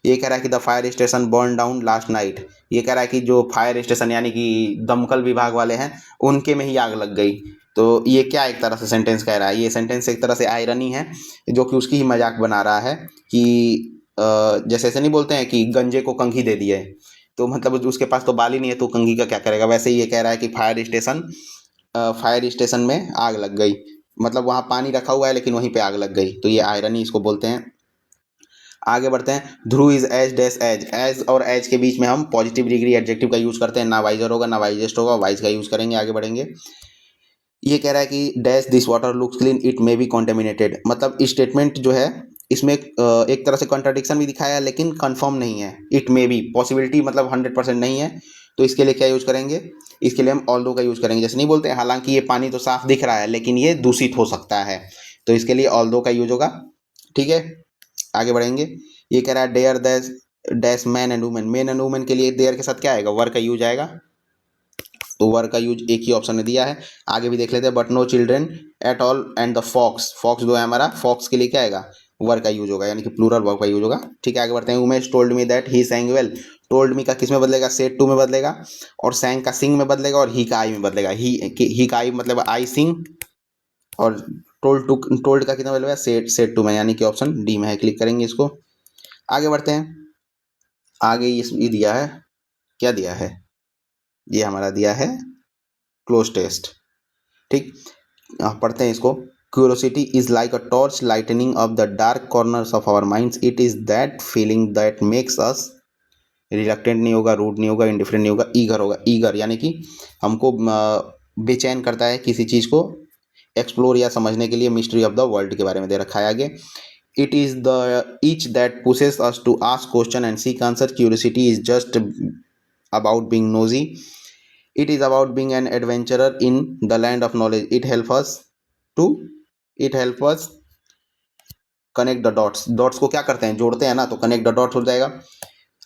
ये कह रहा है कि the fire station burn down last night, ये कह रहा है कि जो फायर स्टेशन यानी कि दमकल विभाग वाले हैं उनके में ही आग लग गई। तो ये क्या एक तरह से सेंटेंस कह रहा है, ये सेंटेंस एक तरह से आयरनी है, जो कि उसकी ही मजाक बना रहा है कि जैसे ऐसे नहीं बोलते हैं कि गंजे को कंघी दे दिया है, तो मतलब उसके पास तो बाल ही नहीं है तो कंघी का क्या करेगा, वैसे ही ये कह रहा है कि फायर स्टेशन में आग लग गई, मतलब वहाँ पानी रखा हुआ है लेकिन वहीं पे आग लग गई, तो ये आयरनी इसको बोलते हैं। आगे बढ़ते हैं। ध्रुव इज एज डैश एज और एज के बीच में हम पॉजिटिव डिग्री एडजेक्टिव का यूज करते हैं, ना वाइजर होगा ना वाइजेस्ट होगा, वाइज का यूज करेंगे। आगे बढ़ेंगे। ये कह रहा है कि dash this water looks clean it may be contaminated, मतलब स्टेटमेंट जो है इसमें एक तरह से कॉन्ट्राडिक्शन भी दिखाया है लेकिन कंफर्म नहीं है। इट मे बी, पॉसिबिलिटी मतलब 100% नहीं है, तो इसके लिए क्या यूज करेंगे, इसके लिए हम ऑल्दो का यूज करेंगे। जैसे नहीं बोलते हालांकि ये पानी तो साफ दिख रहा है लेकिन ये दूषित हो सकता है, तो इसके लिए ऑल्दो का यूज होगा। ठीक है, आगे बढ़ेंगे। ये कह रहा है there dash man and women, man and women के लिए देयर के साथ क्या आएगा, वर्क का यूज आएगा, तो वर का यूज एक ही ऑप्शन में दिया है। आगे भी देख लेते हैं, but no children at all and the fox, fox जो है हमारा, फॉक्स के लिए क्या आएगा, वर का यूज होगा, यानी कि प्लूरल वर्ब का यूज होगा। ठीक है, आगे बढ़ते हैं। Umesh told me that he sang well, told me का किस में बदलेगा, सेड टू में बदलेगा, और sang का सिंग में बदलेगा, और ही का आई में बदलेगा। ही का आई मतलब आई सिंग, और टोल्ड का कितना बदलेगा, सेड टू में, यानी कि ऑप्शन डी में है। क्लिक करेंगे इसको, आगे बढ़ते हैं। आगे ये दिया है, क्या दिया है, ये हमारा दिया है क्लोज टेस्ट। ठीक, पढ़ते हैं इसको। Curiosity is like a torch lightning up the dark corners of our minds, it is that feeling that makes us, reluctant नहीं होगा, रूड नहीं होगा, इंडिफरेंट नहीं होगा, ईगर होगा। ईगर यानी कि हमको बेचैन करता है किसी चीज़ को एक्सप्लोर या समझने के लिए। मिस्ट्री ऑफ द वर्ल्ड के बारे में दे रखा है आगे। It is the itch that pushes us to ask question and seek answer, curiosity is just about being nosy, it is about being an adventurer in the land of knowledge, it help us connect the dots. Dots को क्या करते हैं, जोड़ते हैं ना, तो connect the dots हो जाएगा।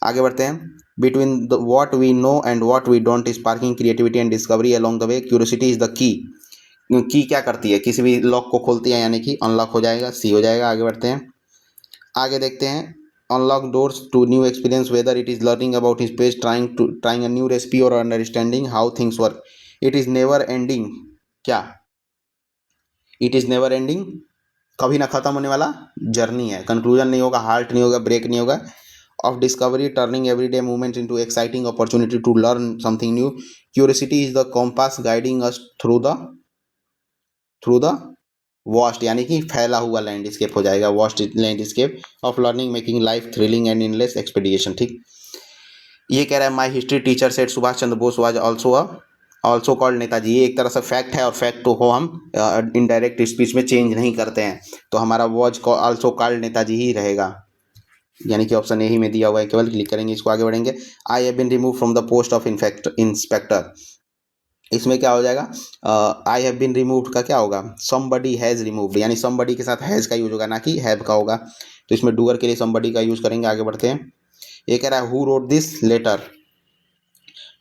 आगे बढ़ते हैं। Between the what we know and what we don't sparking creativity and discovery along the way, curiosity is the key. Key क्या करती है, किसी भी लॉक को खोलती है, यानी कि अनलॉक हो जाएगा, सी हो जाएगा। आगे बढ़ते हैं, आगे देखते हैं। Unlock doors to new experience, whether it is learning about his page, trying a new recipe और understanding how things work, it is never ending, क्या, इट इज नेवर एंडिंग, कभी ना खत्म होने वाला जर्नी है, कंक्लूजन नहीं होगा, हाल्ट नहीं होगा, ब्रेक नहीं होगा, of discovery, turning everyday movement into exciting opportunity to learn something new. Curiosity is the compass guiding us through the vast, यानी कि फैला हुआ लैंडस्केप हो जाएगा, vast landscape of learning making life thrilling and endless expedition. ठीक, ये कह रहा है my history teacher said Subhash Chandra Bose was also called Netaji. ये एक तरह से फैक्ट है, और फैक्ट को हम इनडायरेक्ट स्पीच में चेंज नहीं करते हैं, तो हमारा वाज ऑल्सो कॉल्ड नेताजी ही रहेगा, यानी कि ऑप्शन ए ही में दिया हुआ है केवल। क्लिक करेंगे इसको, आगे बढ़ेंगे। I have been remove from the post of inspector, इसमें क्या हो जाएगा, आई हैव बीन रिमूव्ड का क्या होगा, समबडी हैज़ रिमूव्ड, यानी समबडी के साथ हैज़ का यूज होगा, ना कि हैव का होगा, तो इसमें डूअर के लिए समबडी का यूज करेंगे। आगे बढ़ते हैं। ये कह रहा है who wrote this letter,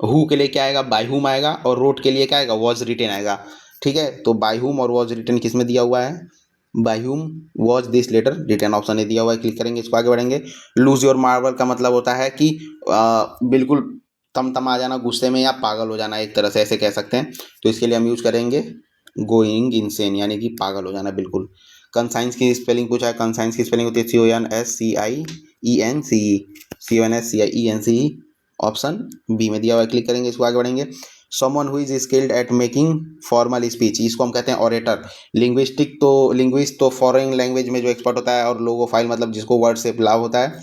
who के लिए क्या आएगा, बाय हुम आएगा, और रोट के लिए क्या आएगा, वॉज रिटेन आएगा। ठीक है, तो बाय हुम और वॉज रिटेन किस में दिया हुआ है, by whom was this letter return, option A दिया हुआ है। क्लिक करेंगे इसको, आगे बढ़ेंगे। लूज योर मार्बल का मतलब होता है कि बिल्कुल तमतमा जाना, गुस्से में, या पागल हो जाना, एक तरह से ऐसे कह सकते हैं, तो इसके लिए हम यूज करेंगे गोइंग इनसेन, यानी कि पागल हो जाना बिल्कुल। कंसाइंस की स्पेलिंग पूछा है, कंसाइंस की स्पेलिंग होती है CONSCIENCE, ऑप्शन बी में दिया हुआ है। क्लिक करेंगे इसको, आगे बढ़ेंगे। Someone who is skilled eight making formal speech, इसको हम कहते हैं ऑरेटर। लिंग्विस्ट तो फॉरेन लैंग्वेज में जो एक्सपर्ट होता है, और लोगोफाइल मतलब जिसको वर्ड से लाभ होता है,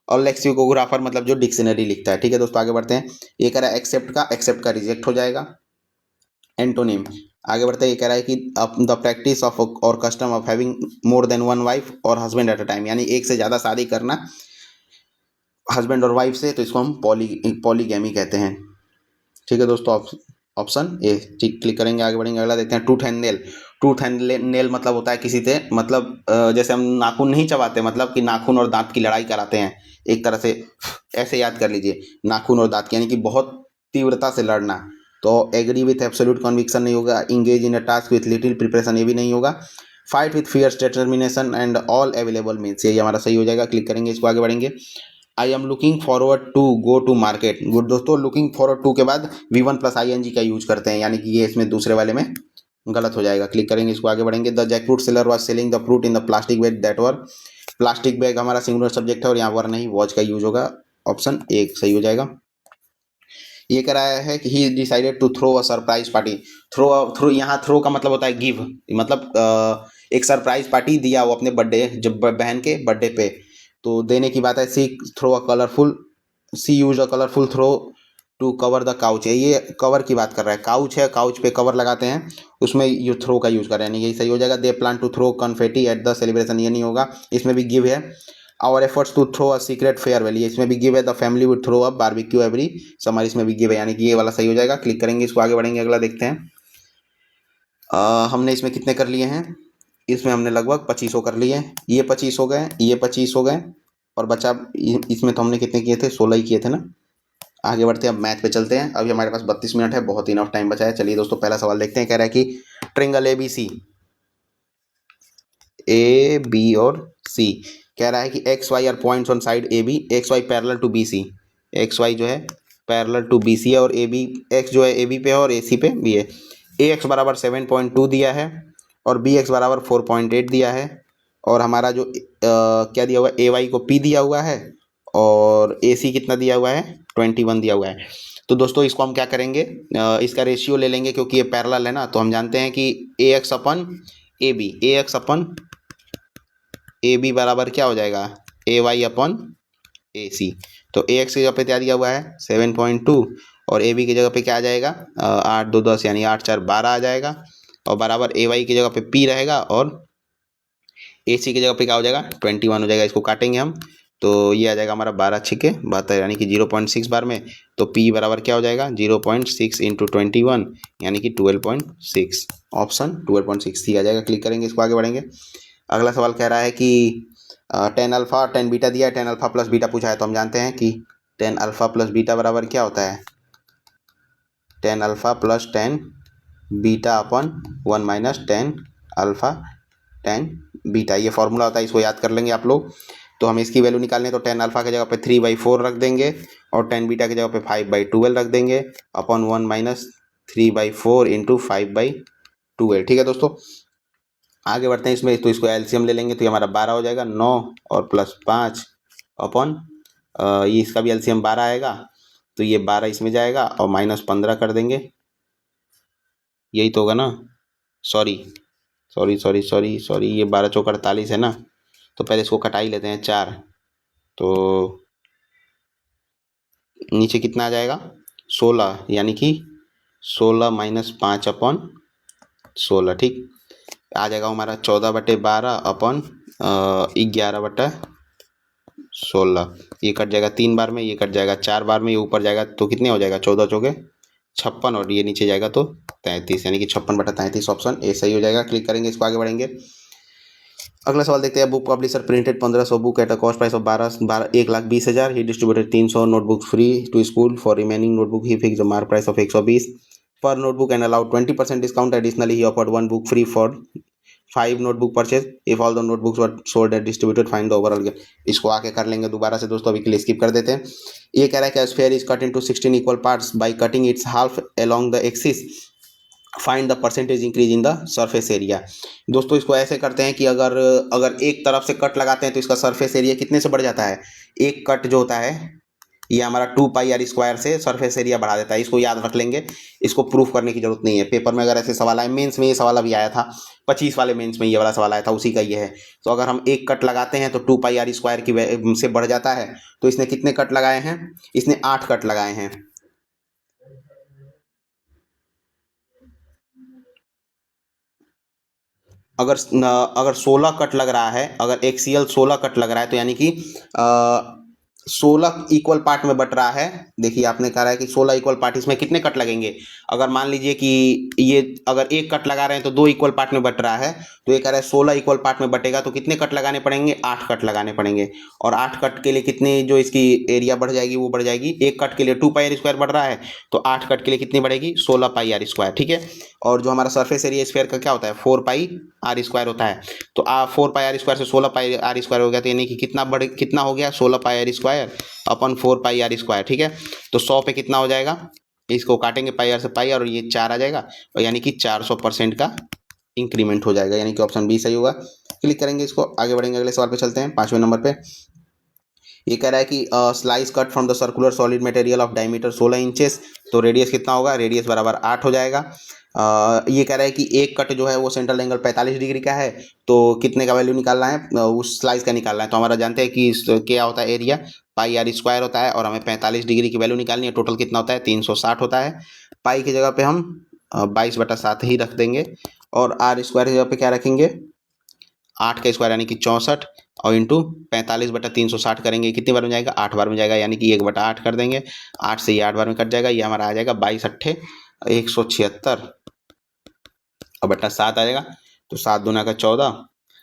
और लेक्सिकोग्राफर मतलब जो डिक्शनरी लिखता है। ठीक है दोस्तों, आगे बढ़ते हैं। ये कह रहा है एक्सेप्ट का रिजेक्ट हो जाएगा, एंटोनिम। आगे बढ़ते हैं। ये कह रहा है कि द प्रैक्टिस ऑफ और custom of having more than one wife और हस्बैंड एट अ टाइम, यानी एक से ज़्यादा शादी करना हस्बैंड और वाइफ से, तो इसको हम पॉलीगैमी कहते हैं। ठीक है दोस्तों, ऑप्शन ए। ठीक, क्लिक करेंगे, आगे बढ़ेंगे। अगला देखते हैं, tooth and nail. Tooth and nail मतलब होता है किसी से, मतलब जैसे हम नाखून नहीं चबाते, मतलब कि नाखून और दांत की लड़ाई कराते हैं, एक तरह से ऐसे याद कर लीजिए, नाखून और दांत की, यानी कि बहुत तीव्रता से लड़ना। तो एग्री विथ एब्सोल्यूट कन्विक्शन नहीं होगा, engage in a task with little preparation ये भी नहीं होगा, fight with fierce determination and all available means, ये हमारा सही हो जाएगा। क्लिक करेंगे इसको, आगे बढ़ेंगे। I am looking forward to go to market. Good दोस्तों, लुकिंग फॉरवर्ड टू के बाद V1 प्लस ING का यूज करते हैं, यानी कि ये इसमें दूसरे वाले में गलत हो जाएगा। क्लिक करेंगे इसको, आगे बढ़ेंगे। The jackfruit seller was selling the fruit in the plastic bag that were, plastic bag हमारा सिंगुलर सब्जेक्ट है, और यहाँ वर नहीं, वॉच का यूज होगा, ऑप्शन ए सही हो जाएगा। ये कह रहा है कि he decided to throw a surprise party. Throw यहाँ थ्रो का मतलब होता है गिव, मतलब एक सरप्राइज पार्टी दिया वो अपने बर्थडे, जब बहन के बर्थडे पे, तो देने की बात है। C use a colourful throw to cover the couch, ये कवर की बात कर रहा है, काउच है, काउच पे कवर लगाते हैं, उसमें ये थ्रो का यूज कर रहे हैं, यही सही हो जाएगा। They plan to throw confetti at the celebration, ये नहीं होगा, इसमें भी गिव है। Our efforts to throw a secret farewell, इसमें भी गिव है। The family would throw up barbecue every summer, इसमें भी गिव है, यानी कि ये वाला सही हो जाएगा। क्लिक करेंगे इसको, आगे बढ़ेंगे। अगला देखते हैं। हमने इसमें कितने कर लिए हैं, इसमें हमने लगभग 25 कर लिए, ये 25 हो गए, ये 25 हो गए, और बचा इसमें तो हमने कितने किए थे, 16 ही किए थे ना। आगे बढ़ते हैं, अब मैथ पे चलते हैं। अभी हमारे पास 32 मिनट है, बहुत इनफ टाइम बचा है। चलिए दोस्तों, पहला सवाल देखते हैं। कह रहा है कि ट्रायंगल ABC, ए बी और सी, कह रहा है कि X Y are points on side A B, X Y parallel to B C, X Y जो है पैरेलल टू बी सी है, और ए बी, एक्स जो है ए बी पे है और ए सी पे भी है। ए एक्स बराबर 7.2 दिया है और बी एक्स बराबर 4.8 दिया है, और हमारा जो क्या दिया हुआ है, ए वाई को पी दिया हुआ है, और ए सी कितना दिया हुआ है, 21 दिया हुआ है। तो दोस्तों इसको हम क्या करेंगे, इसका रेशियो ले लेंगे, क्योंकि ये पैरेलल है ना। तो हम जानते हैं कि A X upon A B, A X upon A B बराबर क्या हो जाएगा, ए वाई अपन ए सी। तो ए एक्स की जगह पे क्या दिया हुआ है, 7.2, और ए बी की जगह पे क्या आ जाएगा, 8 2 10 यानी 8 4 12 आ जाएगा, और बराबर ए वाई की जगह पे पी रहेगा, और ए सी की जगह पे क्या हो जाएगा, 21 हो जाएगा। इसको काटेंगे हम, तो ये आ जाएगा हमारा 12 छिके 72 यानी कि 0.6 बार में। तो पी बराबर क्या हो जाएगा, 0.6 इंटू 21 यानी कि 12.6। ऑप्शन 12.6 सी आ जाएगा। क्लिक करेंगे, इसको आगे बढ़ेंगे। अगला सवाल कह रहा है कि टेन अल्फा टेन बीटा दिया है, टेन अल्फा प्लस बीटा पूछा है। तो हम जानते हैं कि टेन अल्फा प्लस बीटा बराबर क्या होता है, tan alpha plus tan beta upon 1 minus tan alpha tan beta, ये फॉर्मूला होता है, इसको याद कर लेंगे आप लोग। तो हमें इसकी वैल्यू निकालनी है, तो टेन अल्फा की जगह पे 3/4 रख देंगे, और टेन बीटा की जगह पे 5/12 रख देंगे, अपन 1 माइनस 3/4 इंटू 5/12। ठीक है दोस्तों, आगे बढ़ते हैं इसमें। तो इसको एलसीएम ले लेंगे, तो ये हमारा 12 हो जाएगा, 9 और प्लस 5 अपन ये इसका भी एलसीएम 12 आएगा, तो ये 12 इसमें जाएगा, और माइनस 15 कर देंगे, यही तो होगा ना। Sorry sorry sorry sorry sorry, ये 12 चौक 48 है ना। तो पहले इसको कटा ही लेते हैं 4, तो नीचे कितना आ जाएगा, 16, यानी कि 16 माइनस 5 अपन 16। ठीक, आ जाएगा हमारा 14/12 अपन 11/16। ये कट जाएगा 3 बार में, ये कट जाएगा 4 बार में, ये ऊपर जाएगा तो कितने हो जाएगा, 14 चौके 56, और ये नीचे जाएगा तो 33, यानी कि 56/33। ऑप्शन ए सही हो जाएगा। क्लिक करेंगे, इसको आगे बढ़ेंगे। अगला सवाल देखते हैं। Book publisher printed 1500 book at a cost price of 1,20,000। He distributed 300 notebook free to school. For remaining notebook he fix the mark price of 120 per notebook and allowed 20% discount. Additionally he offered 1 book free for 5 notebook purchase if all the notebooks were sold and distributed. Find the overall gain. इसको आके कर लेंगे दोबारा से दोस्तों, अभी के लिए स्किप कर देते हैं। ये कह रहा है कि sphere is cut into 16 equal parts by cutting it's half along the axis. Find the percentage increase in the surface area. दोस्तों इसको ऐसे करते हैं कि अगर अगर एक तरफ से कट लगाते हैं तो इसका सरफेस एरिया कितने से बढ़ जाता है, एक कट जो होता है ये हमारा 2πr² से सरफेस एरिया बढ़ा देता है। इसको याद रख लेंगे, इसको प्रूफ करने की जरूरत नहीं है। पेपर में अगर ऐसे सवाल आए, मेंस में ये सवाल अभी आया था 25 वाले मेंस में, ये वाला सवाल आया था, उसी का ये है। तो अगर हम एक कट लगाते हैं तो 2πr² की से बढ़ जाता है। तो इसने कितने कट लगाए हैं, इसने 8 कट लगाए हैं। अगर 16 कट लग रहा है, अगर एक्सीएल 16 कट लग रहा है, तो यानी कि 16 इक्वल पार्ट में बट रहा है। देखिए आपने कहा है कि 16 इक्वल पार्ट, इसमें कितने कट लगेंगे। अगर मान लीजिए कि ये अगर एक कट लगा रहे हैं तो 2 इक्वल पार्ट में बट रहा है, तो ये कह रहा है 16 इक्वल पार्ट में बटेगा, तो कितने कट लगाने पड़ेंगे, 8 कट लगाने पड़ेंगे। और 8 कट के लिए कितने जो इसकी एरिया बढ़ जाएगी, वो बढ़ जाएगी। एक कट के लिए 2πr² बढ़ रहा है, तो 8 कट के लिए कितनी बढ़ेगी, 16πr²। ठीक है, और जो हमारा सरफेस एरिया स्फीयर का क्या होता है, 4πr² होता है। तो 4πr² से 16πr² हो गया, तो यानी कि कितना हो गया, 16πr² अपन 4πr²। ठीक है, तो 100 पे कितना हो जाएगा, इसको काटेंगे पाई आर से पाई, और ये 4 आ जाएगा, और यानी कि 400% का इंक्रीमेंट हो जाएगा, यानी कि ऑप्शन बी सही होगा। क्लिक करेंगे, इसको आगे बढ़ेंगे। अगले सवाल पे चलते हैं, 5वें नंबर पे। ये कह रहा है कि slice cut from the circular solid material of diameter 16 inches. तो रेडियस कितना होगा, रेडियस बराबर 8 हो जाएगा। ये कह रहा है कि एक कट जो है वो सेंट्रल एंगल 45 डिग्री का है, तो कितने का वैल्यू निकालना है, उस स्लाइस का निकालना है। तो हमारा जानते हैं कि क्या होता है, एरिया πr² होता है, और हमें 45 डिग्री की वैल्यू निकालनी है। टोटल कितना होता है, 360 होता है। पाई की जगह पे हम 22/7 ही रख देंगे, और r² की जगह पे क्या रखेंगे, 8 का स्क्वायर यानी कि 64, और इंटू 45/360 करेंगे, कितनी बार में जाएगा, 8 बार में जाएगा, यानी कि 1/8 कर देंगे। 8 से ये 8 बार में कट जाएगा, ये हमारा आ जाएगा 22 8 176, और बटा 7 आ जाएगा, तो 7 दूना का 14,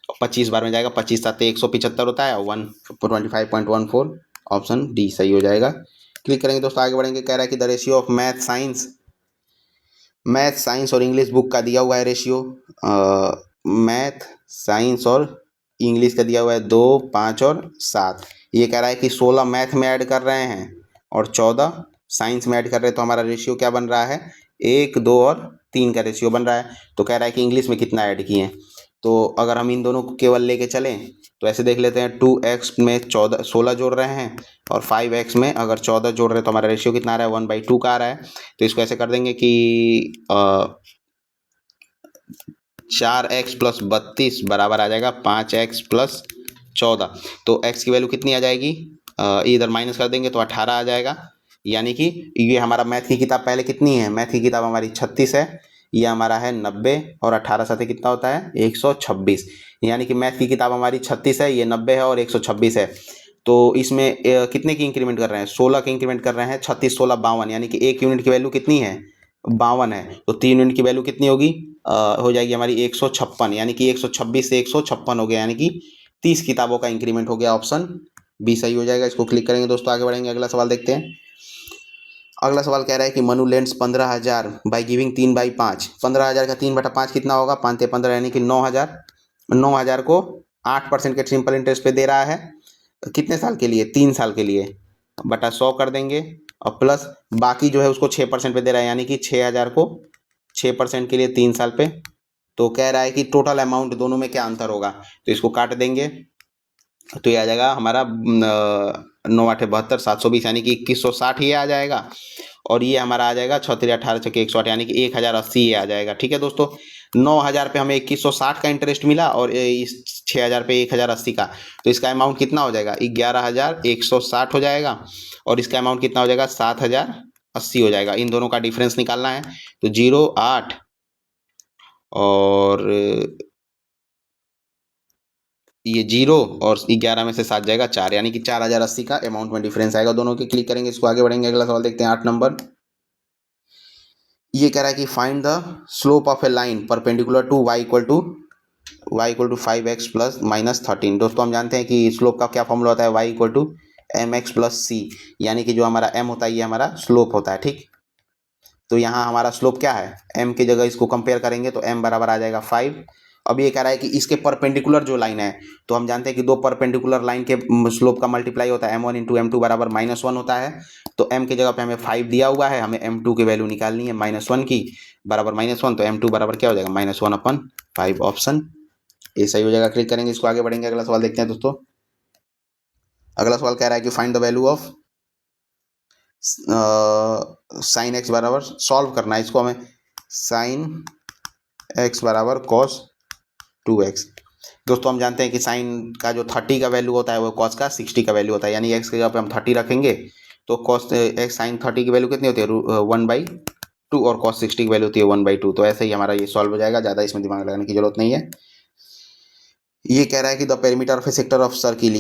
और 25 बार में जाएगा, 25 7 175 होता है, और 125.14। ऑप्शन डी सही हो जाएगा। क्लिक करेंगे दोस्तों, आगे बढ़ेंगे। कह रहा है कि the ratio of math science और इंग्लिश बुक का दिया हुआ है रेशियो। मैथ साइंस और इंग्लिश का दिया हुआ है 2, 5 और 7। ये कह रहा है कि 16 मैथ में ऐड कर रहे हैं और 14 साइंस में ऐड कर रहे हैं, तो हमारा रेशियो क्या बन रहा है, 1, 2 और 3 का रेशियो बन रहा है। तो कह रहा है कि इंग्लिश में कितना ऐड किए हैं। तो अगर हम इन दोनों को केवल लेके चलें तो ऐसे देख लेते हैं, 2x में 16 जोड़ रहे हैं और 5x में अगर 14 जोड़ रहे हैं तो हमारा रेशियो कितना आ रहा है, 1/2 का आ रहा है। तो इसको ऐसे कर देंगे कि 4x + 32 बराबर आ जाएगा 5x + 14। तो x की वैल्यू कितनी आ जाएगी, इधर माइनस कर देंगे तो 18 आ जाएगा। यानी कि ये हमारा मैथ की किताब पहले कितनी है, मैथ की किताब हमारी 36 है, ये हमारा है 90 और 18 साथ कितना होता है 126। यानी कि मैथ की किताब हमारी 36 है, ये 90 है और 126 है। तो इसमें कितने की इंक्रीमेंट कर रहे हैं, 16 की इंक्रीमेंट कर रहे हैं। 36 16 52, यानी कि 1 यूनिट की वैल्यू कितनी है, 52 है। तो 3 यूनिट की वैल्यू कितनी होगी, हो जाएगी हमारी 156। यानी कि 126 से 156 हो गया, यानी कि 30 किताबों का इंक्रीमेंट हो गया। ऑप्शन बी सही हो जाएगा। इसको क्लिक करेंगे दोस्तों, आगे बढ़ेंगे। अगला सवाल देखते हैं। अगला सवाल कह रहा है कि मनु लेंड्स 15,000 बाई गिविंग 3/5। 15,000 का 3/5 कितना होगा, 5 × 15 यानी कि 9,000। 9,000 को 8% के सिंपल इंटरेस्ट पे दे रहा है। कितने साल के लिए, 3 साल के लिए, बटा 100 कर देंगे और प्लस बाकी जो है उसको 6% पे दे रहा है, यानी कि 6,000 को 6% के लिए 3 साल पे। तो कह रहा है कि टोटल अमाउंट दोनों में क्या अंतर होगा, तो इसको काट देंगे तो ये आ जाएगा हमारा 9 8 72 720, यानी कि 2160 ये आ जाएगा। और ये हमारा आ जाएगा 6 3 18 6 108, यानी कि 1080 ये आ जाएगा। ठीक है दोस्तों, 9,000 पे हमें 2160 का इंटरेस्ट मिला और इस 6,000 पे 1080 का। तो इसका अमाउंट कितना हो जाएगा, 11,160 हो जाएगा और इसका अमाउंट कितना हो जाएगा, 7,080 हो जाएगा। इन दोनों का डिफरेंस निकालना है। तो 0 8 और ये 0 और 11 में से 7 जाएगा 4, यानी कि 4,080 का अमाउंट में डिफरेंस आएगा दोनों के। क्लिक करेंगे, इसको आगे बढ़ेंगे। अगला सवाल देखते हैं, 8 नंबर। ये कह रहा है कि find the slope of a line perpendicular to y = 5x + -13। दोस्तों हम जानते हैं कि स्लोप का क्या फॉर्मूला होता है, y = mx + c, यानी कि जो हमारा m होता है ये हमारा स्लोप होता है। ठीक, तो यहाँ हमारा स्लोप क्या है, m की जगह इसको कंपेयर करेंगे तो m बराबर आ जाएगा 5। अब ये कह रहा है कि इसके परपेंडिकुलर जो लाइन है, तो हम जानते हैं कि दो परपेंडिकुलर लाइन के स्लोप का मल्टीप्लाई होता है, m1 × m2 बराबर -1 होता है। तो m की जगह पे हमें 5 दिया हुआ है, हमें m2 की वैल्यू निकालनी है -1 की, बराबर -1। तो m2 बराबर क्या हो जाएगा, -1/5। ऑप्शन ए सही हो जाएगा। क्लिक करेंगे, इसको आगे बढ़ेंगे। अगला सवाल देखते हैं दोस्तों। अगला सवाल कह रहा है कि find the value of sine x बराबर, सॉल्व करना है इसको हमें, साइन x बराबर cos 2x। दोस्तों हम जानते हैं कि साइन का जो 30 का वैल्यू होता है वो cos का 60 का वैल्यू होता है, यानी x की जगह पे हम 30 रखेंगे तो cos x साइन 30 की वैल्यू कितनी होती है, 1/2 और cos 60 की वैल्यू होती है 1/2। तो ऐसे ही हमारा ये सॉल्व हो जाएगा, ज़्यादा इसमें दिमाग लगाने की जरूरत नहीं है। ये कह रहा है कि the perimeter of A sector of circle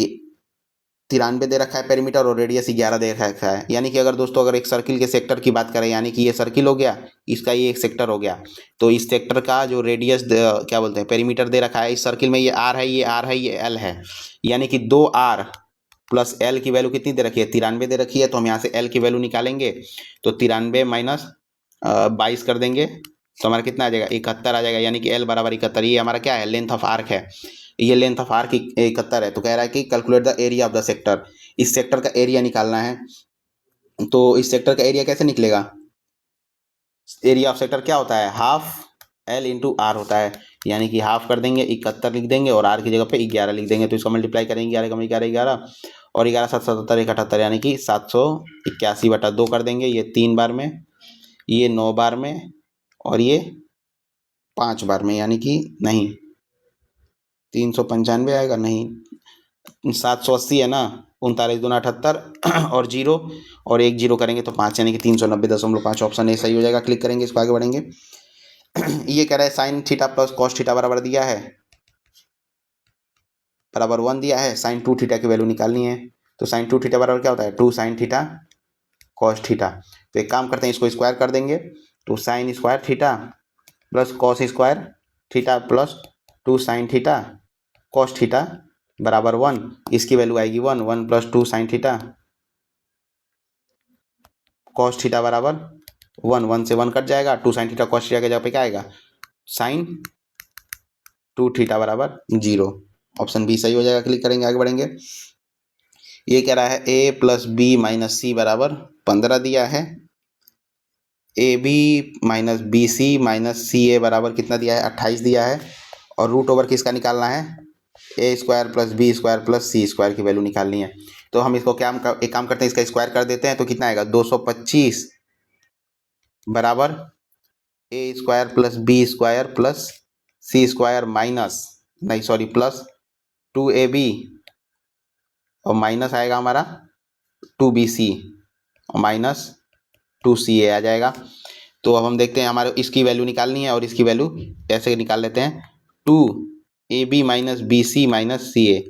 93 दे रखा है पेरीमीटर और रेडियस 11 दे रखा है। यानी कि अगर दोस्तों अगर एक सर्किल के सेक्टर की बात करें, यानी कि ये सर्किल हो गया, इसका ये एक सेक्टर हो गया, तो इस सेक्टर का जो रेडियस क्या बोलते हैं पेरीमीटर दे रखा है, इस सर्किल में ये r है, ये r है, ये l है, यानी कि 2r + l की वैल्यू कितनी दे रखी है, 93 दे रखी है। तो हम यहाँ से l की वैल्यू निकालेंगे तो 93 - 22 कर देंगे तो हमारा कितना आ जाएगा, 71 आ जाएगा, यानी कि l बराबर 71। ये हमारा क्या है, लेंथ ऑफ आर्क है, ये लेंथ ऑफ आर्क 71 है। तो कह रहा है कि calculate the area of the sector, इस सेक्टर का एरिया निकालना है। तो इस सेक्टर का एरिया कैसे निकलेगा, एरिया ऑफ सेक्टर क्या होता है, हाफ l × r होता है, यानी कि हाफ कर देंगे 71 लिख देंगे और r की जगह पे 11 लिख देंगे। तो इसको मल्टीप्लाई करेंगे, 11 × 11 11 और 11 7 77 178, यानी कि 781/2 कर देंगे। ये 3 बार में, ये 9 बार में और ये 5 बार में, यानी कि नहीं 395 आएगा, नहीं 780 है ना, 39 दूना 78 और 0 और 1 0 करेंगे तो 5, यानी कि 390.5। ऑप्शन ए सही हो जाएगा। क्लिक करेंगे, इसको आगे बढ़ेंगे। ये कह रहा है साइन थीटा + कॉस थीटा बराबर दिया है, बराबर 1 दिया है, साइन 2 थीटा की वैल्यू निकालनी है। तो साइन 2 थीटा बराबर क्या होता है, 2 sin थीटा कॉस थीटा। तो एक काम करते हैं, इसको स्क्वायर कर देंगे तो sine square theta + cos square theta + 2 sin theta cos theta बराबर 1। इसकी वैल्यू आएगी 1 + 2 sin थीटा कॉस थीटा बराबर 1 से 1 कट जाएगा, 2 साइन थीटा कॉस थीटा के जगह पे क्या आएगा साइन 2 थीटा बराबर 0। ऑप्शन बी सही हो जाएगा। क्लिक करेंगे, आगे बढ़ेंगे। ये कह रहा है a plus B minus C बराबर 15 दिया है। A B minus B C minus C A बराबर कितना दिया है 28 दिया है। और रूट ओवर किसका निकालना है A square plus B square plus C square की वैल्यू निकालनी है। तो हम इसको एक काम करते हैं, इसका स्क्वायर कर देते हैं तो कितना आएगा 225 बराबर A square plus B square plus C square minus नहीं सॉरी प्लस 2ab और माइनस आएगा हमारा 2bc और माइनस 2ca आ जाएगा। तो अब हम देखते हैं हमारे इसकी वैल्यू निकालनी है और इसकी वैल्यू ऐसे निकाल लेते हैं 2ab minus bc minus ca।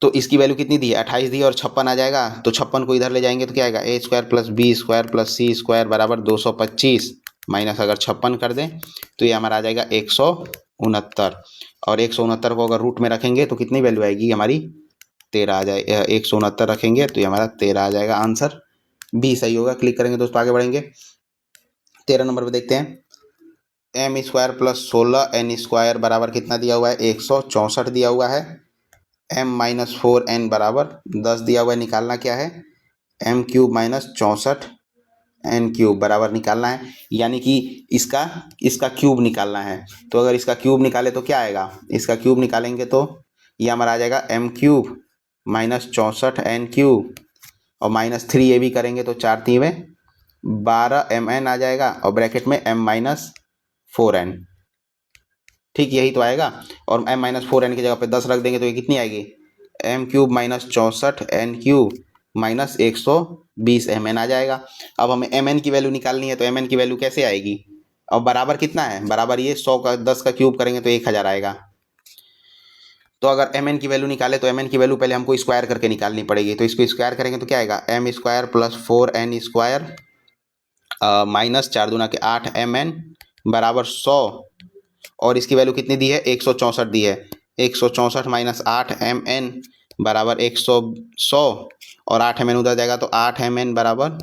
तो इसकी वैल्यू कितनी दी है 28 दी है और 56 आ जाएगा। तो 56 को इधर ले जाएंगे तो क्या आएगा A square plus B square plus C square बराबर 225 माइनस अगर 56 कर दें तो ये हमारा आ जाएगा 169। और 169 को अगर रूट में रखेंगे तो कितनी वैल्यू आएगी हमारी 13 आ जाएगा। 169 रखेंगे तो ये हमारा 13 आ जाएगा। आंसर बी सही होगा। क्लिक करेंगे दोस्तों, आगे बढ़ेंगे। 13 नंबर पे देखते हैं M square plus 16 N square बराबर कितना दिया हुआ है 164 दिया हुआ है। m माइनस 4n बराबर 10 दिया हुआ है। निकालना क्या है m cube minus 64 n cube बराबर निकालना है, यानी कि इसका क्यूब निकालना है। तो अगर इसका क्यूब निकाले तो क्या आएगा, इसका क्यूब निकालेंगे तो ये हमारा आ जाएगा m cube minus 64 n cube और माइनस 3ab करेंगे तो 4 3 12 mn आ जाएगा और ब्रैकेट में m माइनस 4n। ठीक, यही तो आएगा। और m माइनस 4n की जगह पे 10 रख देंगे तो ये कितनी आएगी m cube minus 64 n cube minus 120 mn आ जाएगा। अब हमें mn की वैल्यू निकालनी है तो mn की वैल्यू कैसे आएगी। अब बराबर कितना है, बराबर ये 100 का 10 का क्यूब करेंगे तो 1000 आएगा। तो अगर mn की वैल्यू निकाले तो mn की वैल्यू पहले हमको स्क्वायर करके निकालनी पड़ेगी। तो इसको स्क्वायर करेंगे तो क्या आएगा m square plus 4n square minus 4 दूना के 8 mn बराबर 100। और इसकी वैल्यू कितनी दी है 164 दी है। 164 माइनस 8 mn बराबर 100 और 8 mn उधर जाएगा तो 8 mn बराबर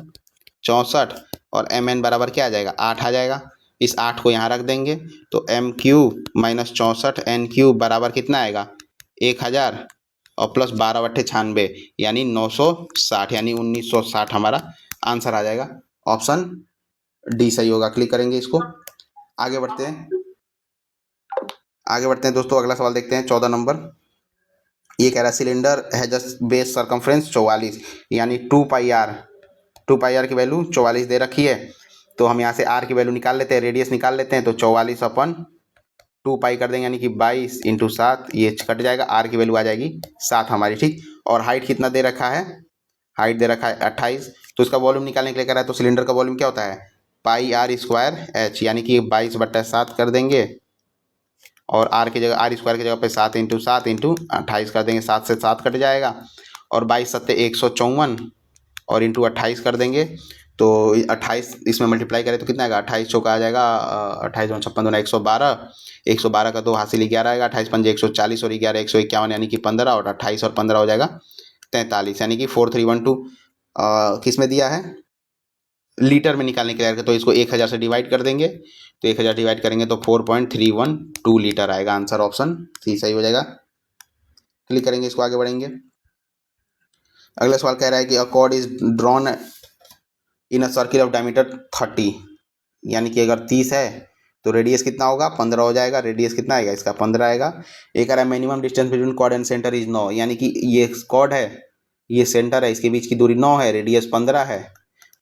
64 और mn बराबर क्या आ जाएगा 8 आ जाएगा। इस 8 को यहाँ रख देंगे तो m cube minus 64 n cube बराबर कितना आएगा 1000 और प्लस 12 बट्टे 96 यानी 960 यानी 1960 हमारा आंसर आ जाएगा। ऑप्शन डी सही होगा। क्लिक करेंगे इसको, आगे बढ़ते हैं दोस्तों। अगला सवाल देखते हैं 14 नंबर। ये कह रहा है सिलेंडर है जस्ट बेस सरकमफ्रेंस 44 यानी 2 पाई आर की वैल्यू 44 दे रखी है। तो हम यहाँ से आर की वैल्यू निकाल लेते हैं, रेडियस निकाल लेते हैं। तो 44 अपन 2 पाई कर देंगे यानी कि 22 इंटू 7 ये कट जाएगा, आर की वैल्यू आ जाएगी 7 हमारी। ठीक, और हाइट कितना दे रखा है, हाइट दे रखा है 28। तो इसका वॉल्यूम निकालने के लिए कह रहा है तो सिलेंडर का वॉल्यूम क्या होता है पाई आर स्क्वायर एच यानी कि 22/7 कर देंगे और आर की जगह आर स्क्वायर की जगह पे 7 इंटू 7 इंटू 28 कर देंगे। 7 से 7 कट जाएगा और 22 7 154 और इंटू 28 कर देंगे तो 28 इसमें मल्टीप्लाई करें तो कितना आएगा 28 चौका आ जाएगा 28 56 दूना 112 का 2 हासिल 11 आएगा। 28 पंजे 140 और 11 151 यानी कि 15 और 28 और 15 हो जाएगा 43 यानी कि 4312 किस में दिया है लीटर में निकालने के लिए। तो इसको 1000 से डिवाइड कर देंगे तो 1000 डिवाइड करेंगे तो 4.312 लीटर आएगा। आंसर ऑप्शन सी सही हो जाएगा। क्लिक करेंगे इसको, आगे बढ़ेंगे। अगला सवाल कह रहा है कि अ cord is drawn in a circle of diameter 30 यानी कि अगर 30 है तो रेडियस कितना होगा 15 हो जाएगा। रेडियस कितना आएगा इसका 15 आएगा। एक कह रहा है minimum distance between chord and centre is 9 यानी कि ये कॉर्ड है ये सेंटर है, इसके बीच की दूरी 9 है, रेडियस 15 है।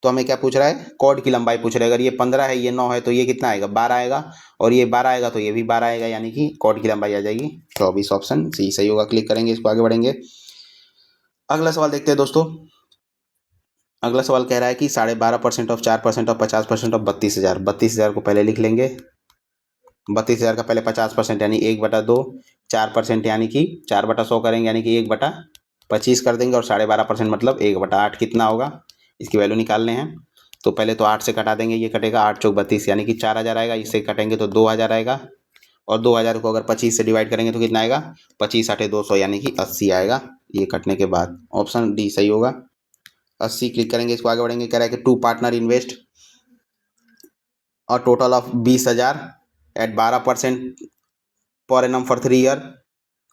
तो हमें क्या पूछ रहा है कॉर्ड की लंबाई पूछ रहा है। अगर ये 15 है ये 9 है तो ये कितना आएगा 12 आएगा और ये 12 आएगा तो ये भी 12 आएगा यानी कि कॉर्ड की लंबाई आ जाएगी 24। ऑप्शन सी सही होगा। क्लिक करेंगे इसको, आगे बढ़ेंगे। अगला सवाल देखते हैं दोस्तों। अगला सवाल कह रहा है कि 12.5% ऑफ 4% ऑफ 50% ऑफ 32,000। 32,000 को पहले लिख लेंगे। 32,000 का पहले 50% यानी 1/2, 4% यानी कि 4/100 करेंगे यानी कि 1/25 कर देंगे और 12.5% मतलब 1/8 कितना होगा इसकी वैल्यू निकालने हैं। तो पहले तो 8 से कटा देंगे, ये कटेगा 8 चौक 32 यानी कि 4000 आएगा। इससे कटेंगे तो 2000 आएगा और 2000 को अगर 25 से डिवाइड करेंगे तो कितना आएगा 25 8 200 यानी कि 80 आएगा ये कटने के बाद। ऑप्शन डी सही होगा। 80 क्लिक करेंगे, इसको आगे बढ़ेंगे। कह रहा है कि 2 पार्टनर इन्वेस्ट और total of 20,000 at 12% per annum for 3 year.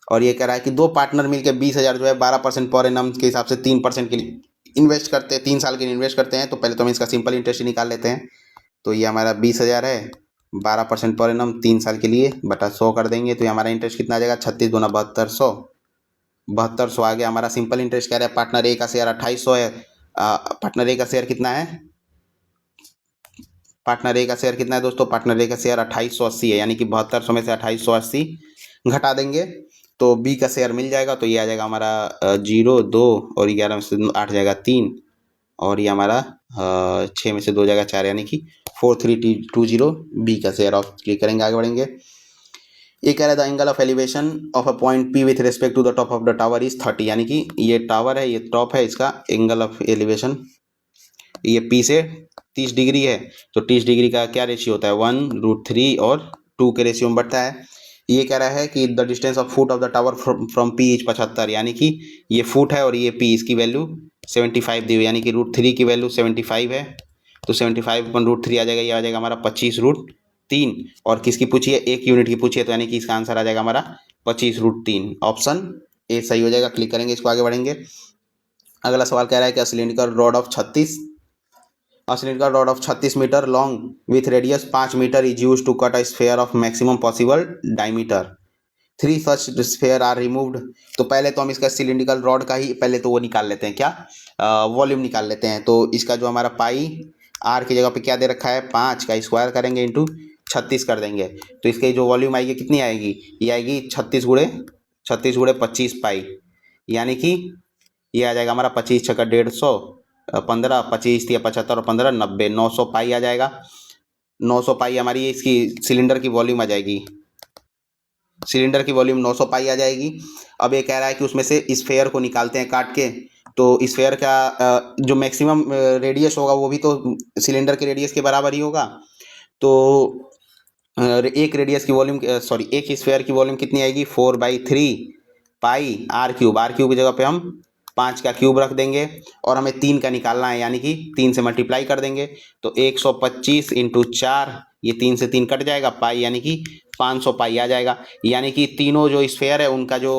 और ये कह रहा है कि 2 पार्टनर मिलकर 20,000 जो है 12% पर एनम के हिसाब से 3% के लिए इन्वेस्ट करते हैं, 3 साल के लिए इन्वेस्ट करते हैं। तो पहले तो हम इसका सिंपल इंटरेस्ट निकाल लेते हैं। तो ये हमारा 20,000 है, 12% पर एनम 3 साल के लिए बटा 100 कर देंगे। तो ये हमारा इंटरेस्ट कितना आ जाएगा, 36 दूना 7200, 7200 आ गया हमारा सिंपल इंटरेस्ट। कह रहा है पार्टनर ए का शेयर 2800 है। पार्टनर ए का शेयर कितना है, पार्टनर ए का शेयर कितना है दोस्तों, पार्टनर ए का शेयर 2880 है, यानी कि 7200 में से 2880 घटा देंगे तो बी का शेयर मिल जाएगा। तो ये आ जाएगा हमारा 0 2 और 11 में से 8 जाएगा 3 और ये हमारा 6 में से 2 जाएगा 4, यानी कि 4320 बी का शेयर ऑफ। क्लिक करेंगे, आगे बढ़ेंगे। ये कह रहा है the angle of elevation of a point P with respect to the top of the tower is 30, यानी कि ये टावर है, ये टॉप है, इसका एंगल ऑफ एलिवेशन ये पी से 30 डिग्री है। तो 30 डिग्री का क्या रेशियो होता है, 1√3 और 2 के रेशियो में बढ़ता है। ये कह रहा है कि the distance of foot of the tower from P is 75, यानी कि ये फुट है और ये पी, इसकी वैल्यू 75 दी हुई, यानी कि √3 की वैल्यू 75 है। तो 75/√3 आ जाएगा, ये आ जाएगा हमारा 25√3। और किसकी पूछी है, 1 यूनिट की पूछी है, तो यानी कि इसका आंसर आ जाएगा हमारा 25√3। ऑप्शन ए सही हो जाएगा। क्लिक करेंगे, इसको आगे बढ़ेंगे। अगला सवाल कह रहा है कि cylindrical rod of 36 metre long with radius 5 metre is use to cut a sphere of maximum possible diameter. 3 such sphere are removed. तो पहले तो हम इसका सिलिंड्रिकल रॉड का ही पहले तो वो निकाल लेते हैं, क्या वॉल्यूम निकाल लेते हैं। तो इसका जो हमारा पाई आर की जगह पे क्या दे रखा है, 5 का स्क्वायर करेंगे इंटू 36 कर देंगे। तो इसकी जो वॉल्यूम आएगी कितनी आएगी, ये आएगी 36 गुणे 25 पाई, यानी कि ये आ जाएगा हमारा 25 छक्का 150, 15 25 या 75 और 15 90, 900 पाई आ जाएगा। 900 पाई हमारी इसकी सिलेंडर की वॉल्यूम आ जाएगी, सिलेंडर की वॉल्यूम 900 पाई आ जाएगी। अब ये कह रहा है कि उसमें से स्फेयर को निकालते हैं काट के। तो स्फेयर का जो मैक्सिमम रेडियस होगा वो भी तो सिलेंडर के रेडियस के बराबर ही होगा। तो एक रेडियस की वॉल्यूम एक स्फेयर की वॉल्यूम कितनी आएगी, 4/3 पाई R³ की जगह पे हम 5 का क्यूब रख देंगे और हमें 3 का निकालना है, यानी कि 3 से मल्टीप्लाई कर देंगे। तो 125 × 4, ये 3 से 3 कट जाएगा, पाई यानी कि 500 पाई आ जाएगा। यानी कि तीनों जो स्फेयर है उनका जो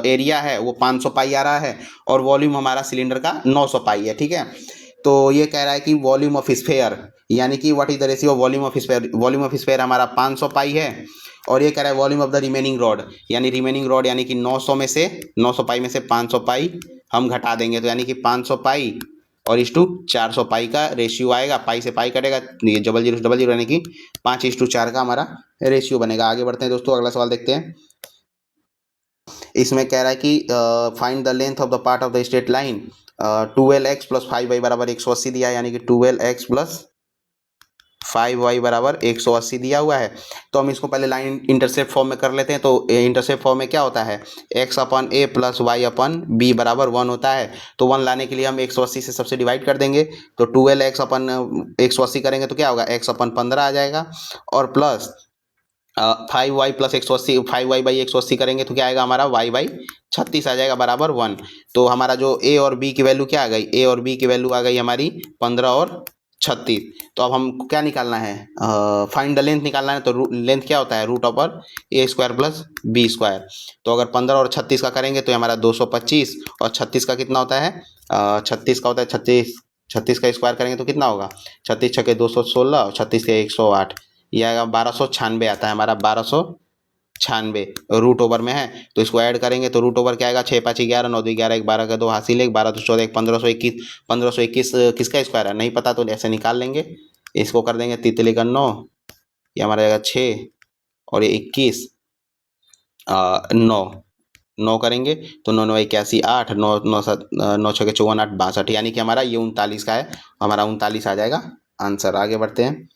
एरिया है वो 500 पाई आ रहा है और वॉल्यूम हमारा सिलेंडर का 900 पाई है, ठीक है। तो ये कह रहा है कि वॉल्यूम ऑफ स्फेयर, यानी कि what is the ratio of volume of sphere. Volume of sphere हमारा 500 पाई है और ये कह रहा है volume of the remaining rod, यानी रिमेनिंग रॉड यानी कि 900 पाई में से 500 पाई हम घटा देंगे। तो यानी कि 500 पाई और इस टू 400 पाई का रेशियो आएगा, पाई से पाई कटेगा, ये डबल जीरो यानी कि 5:4 का हमारा रेशियो बनेगा। आगे बढ़ते हैं दोस्तों, अगला सवाल देखते हैं। इसमें कह रहा है कि find the length of the part of the straight line 12x + 5y बराबर 180 दिया है, यानी कि 12x + 5y बराबर 180 दिया हुआ है। तो हम इसको पहले लाइन इंटरसेप्ट फॉर्म में कर लेते हैं। तो इंटरसेप्ट फॉर्म में क्या होता है, x/a + y/b बराबर 1 होता है। तो 1 लाने के लिए हम 180 से सबसे डिवाइड कर देंगे। तो 12x/180 करेंगे तो क्या होगा, x/15 आ जाएगा और प्लस 5y + 180, 5y/180 करेंगे तो क्या आएगा हमारा y/36 आ जाएगा बराबर 1। तो हमारा जो a और b की वैल्यू क्या आ गई, a और b की वैल्यू आ गई हमारी 15 और 36। तो अब हमको क्या निकालना है, फाइंड द लेंथ निकालना है। तो लेंथ क्या होता है, √a² + b²। तो अगर 15 और 36 का करेंगे तो हमारा 225 और 36 का कितना होता है, 36 का होता है 36 का स्क्वायर करेंगे तो कितना होगा, 36 छक्के 216 और 36 के 108, ये आएगा 1296 आता है हमारा, 1296 रूट ओवर में है। तो इसको ऐड करेंगे तो रूट ओवर क्या आएगा, 6 5 11 9 2 11 1 12 का 2 हासिल 1 12 2 14 1 1521 किसका स्क्वायर है नहीं पता, तो ऐसे निकाल लेंगे। इसको कर देंगे तितली का 9, ये हमारा आएगा 6 और ये 21 9 करेंगे तो 9 9 81 8 9 9 7 9 6 54 8 62, यानी कि हमारा ये 39 का है, हमारा 39 आ जाएगा आंसर। आगे बढ़ते हैं,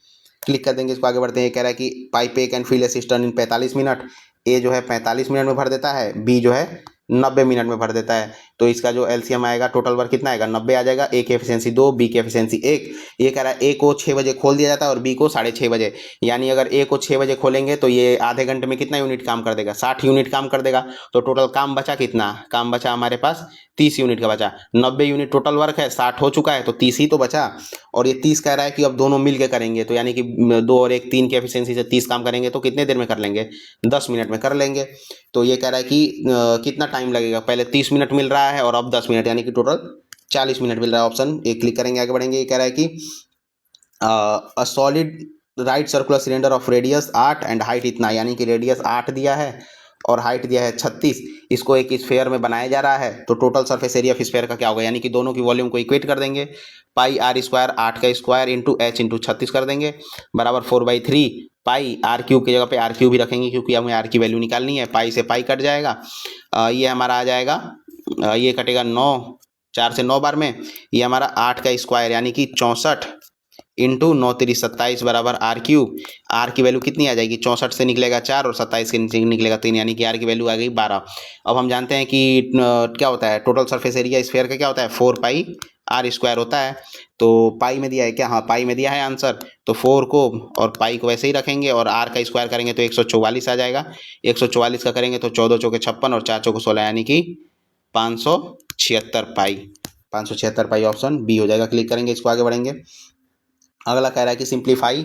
क्लिक कर देंगे इसको, आगे बढ़ते हैं। ये कह रहा है कि pipe A can fill a cistern in 45 minute. A जो है 45 मिनट में भर देता है, बी जो है 90 मिनट में भर देता है। तो इसका जो एलसीएम आएगा, टोटल वर्क कितना आएगा, 90 आ जाएगा। ए की एफिशिएंसी 2, बी की एफिशिएंसी 1। ये कह रहा है ए को 6 बजे खोल दिया जाता है और बी को 6:30 बजे, यानी अगर ए को 6 बजे खोलेंगे तो ये आधे घंटे में कितना यूनिट काम कर देगा, 60 यूनिट काम कर देगा। तो टोटल काम बचा कितना, काम बचा हमारे पास 30 यूनिट का बचा। 90 यूनिट टोटल वर्क है, 60 हो चुका है तो 30 ही तो बचा। और ये 30 कह रहा है कि अब दोनों मिल के करेंगे, तो यानी कि 2 और 1 3 की एफिशिएंसी से 30 काम करेंगे तो कितने देर में कर लेंगे, 10 मिनट में कर लेंगे। तो ये कह रहा है कि कितना टाइम लगेगा, पहले 30 मिनट मिल रहा है और अब 10 मिनट, यानी कि टोटल 40 मिनट मिल रहा है। ऑप्शन ए क्लिक करेंगे, आगे बढ़ेंगे। ये कह रहा है कि a solid right circular cylinder of radius 8 and height इतना, यानी कि रेडियस 8 दिया है और हाइट दिया है 36, इसको एक स्फेयर में बनाया जा रहा है। तो total surface area of sphere का क्या होगा, यानी कि दोनों की वॉल्यूम को इक्वेट कर देंगे। पाई आर स्क्वायर 8 का स्क्वायर इंटू एच इंटू 36 कर देंगे, बराबर 4/3 पाई आर क्यूब की जगह पे आर क्यूब ही रखेंगे क्योंकि हमें आर की वैल्यू निकालनी है। पाई से पाई कट जाएगा, ये हमारा आ जाएगा, ये कटेगा 9, 4 से 9 बार में। ये हमारा 8 का स्क्वायर यानी कि 64 इंटू 9 3 27 बराबर आर क्यूब। आर की वैल्यू कितनी आ जाएगी, 64 से निकलेगा 4 और 27 के नीचे निकलेगा 3, यानी कि आर की वैल्यू आ गई 12। अब हम जानते हैं कि क्या होता है टोटल सरफेस एरिया स्फेयर का, क्या होता है 4 पाई आर स्क्वायर होता है। तो पाई में दिया है क्या, हाँ पाई में दिया है आंसर। तो 4 को और पाई को वैसे ही रखेंगे और आर का स्क्वायर करेंगे तो 144 आ जाएगा। 144 का करेंगे तो 14 चौके 56 और 4 चौके 16, यानी कि 576 पाई। 576 पाई ऑप्शन बी हो जाएगा। क्लिक करेंगे, इसको आगे बढ़ेंगे। अगला कह रहा है कि सिंप्लीफाई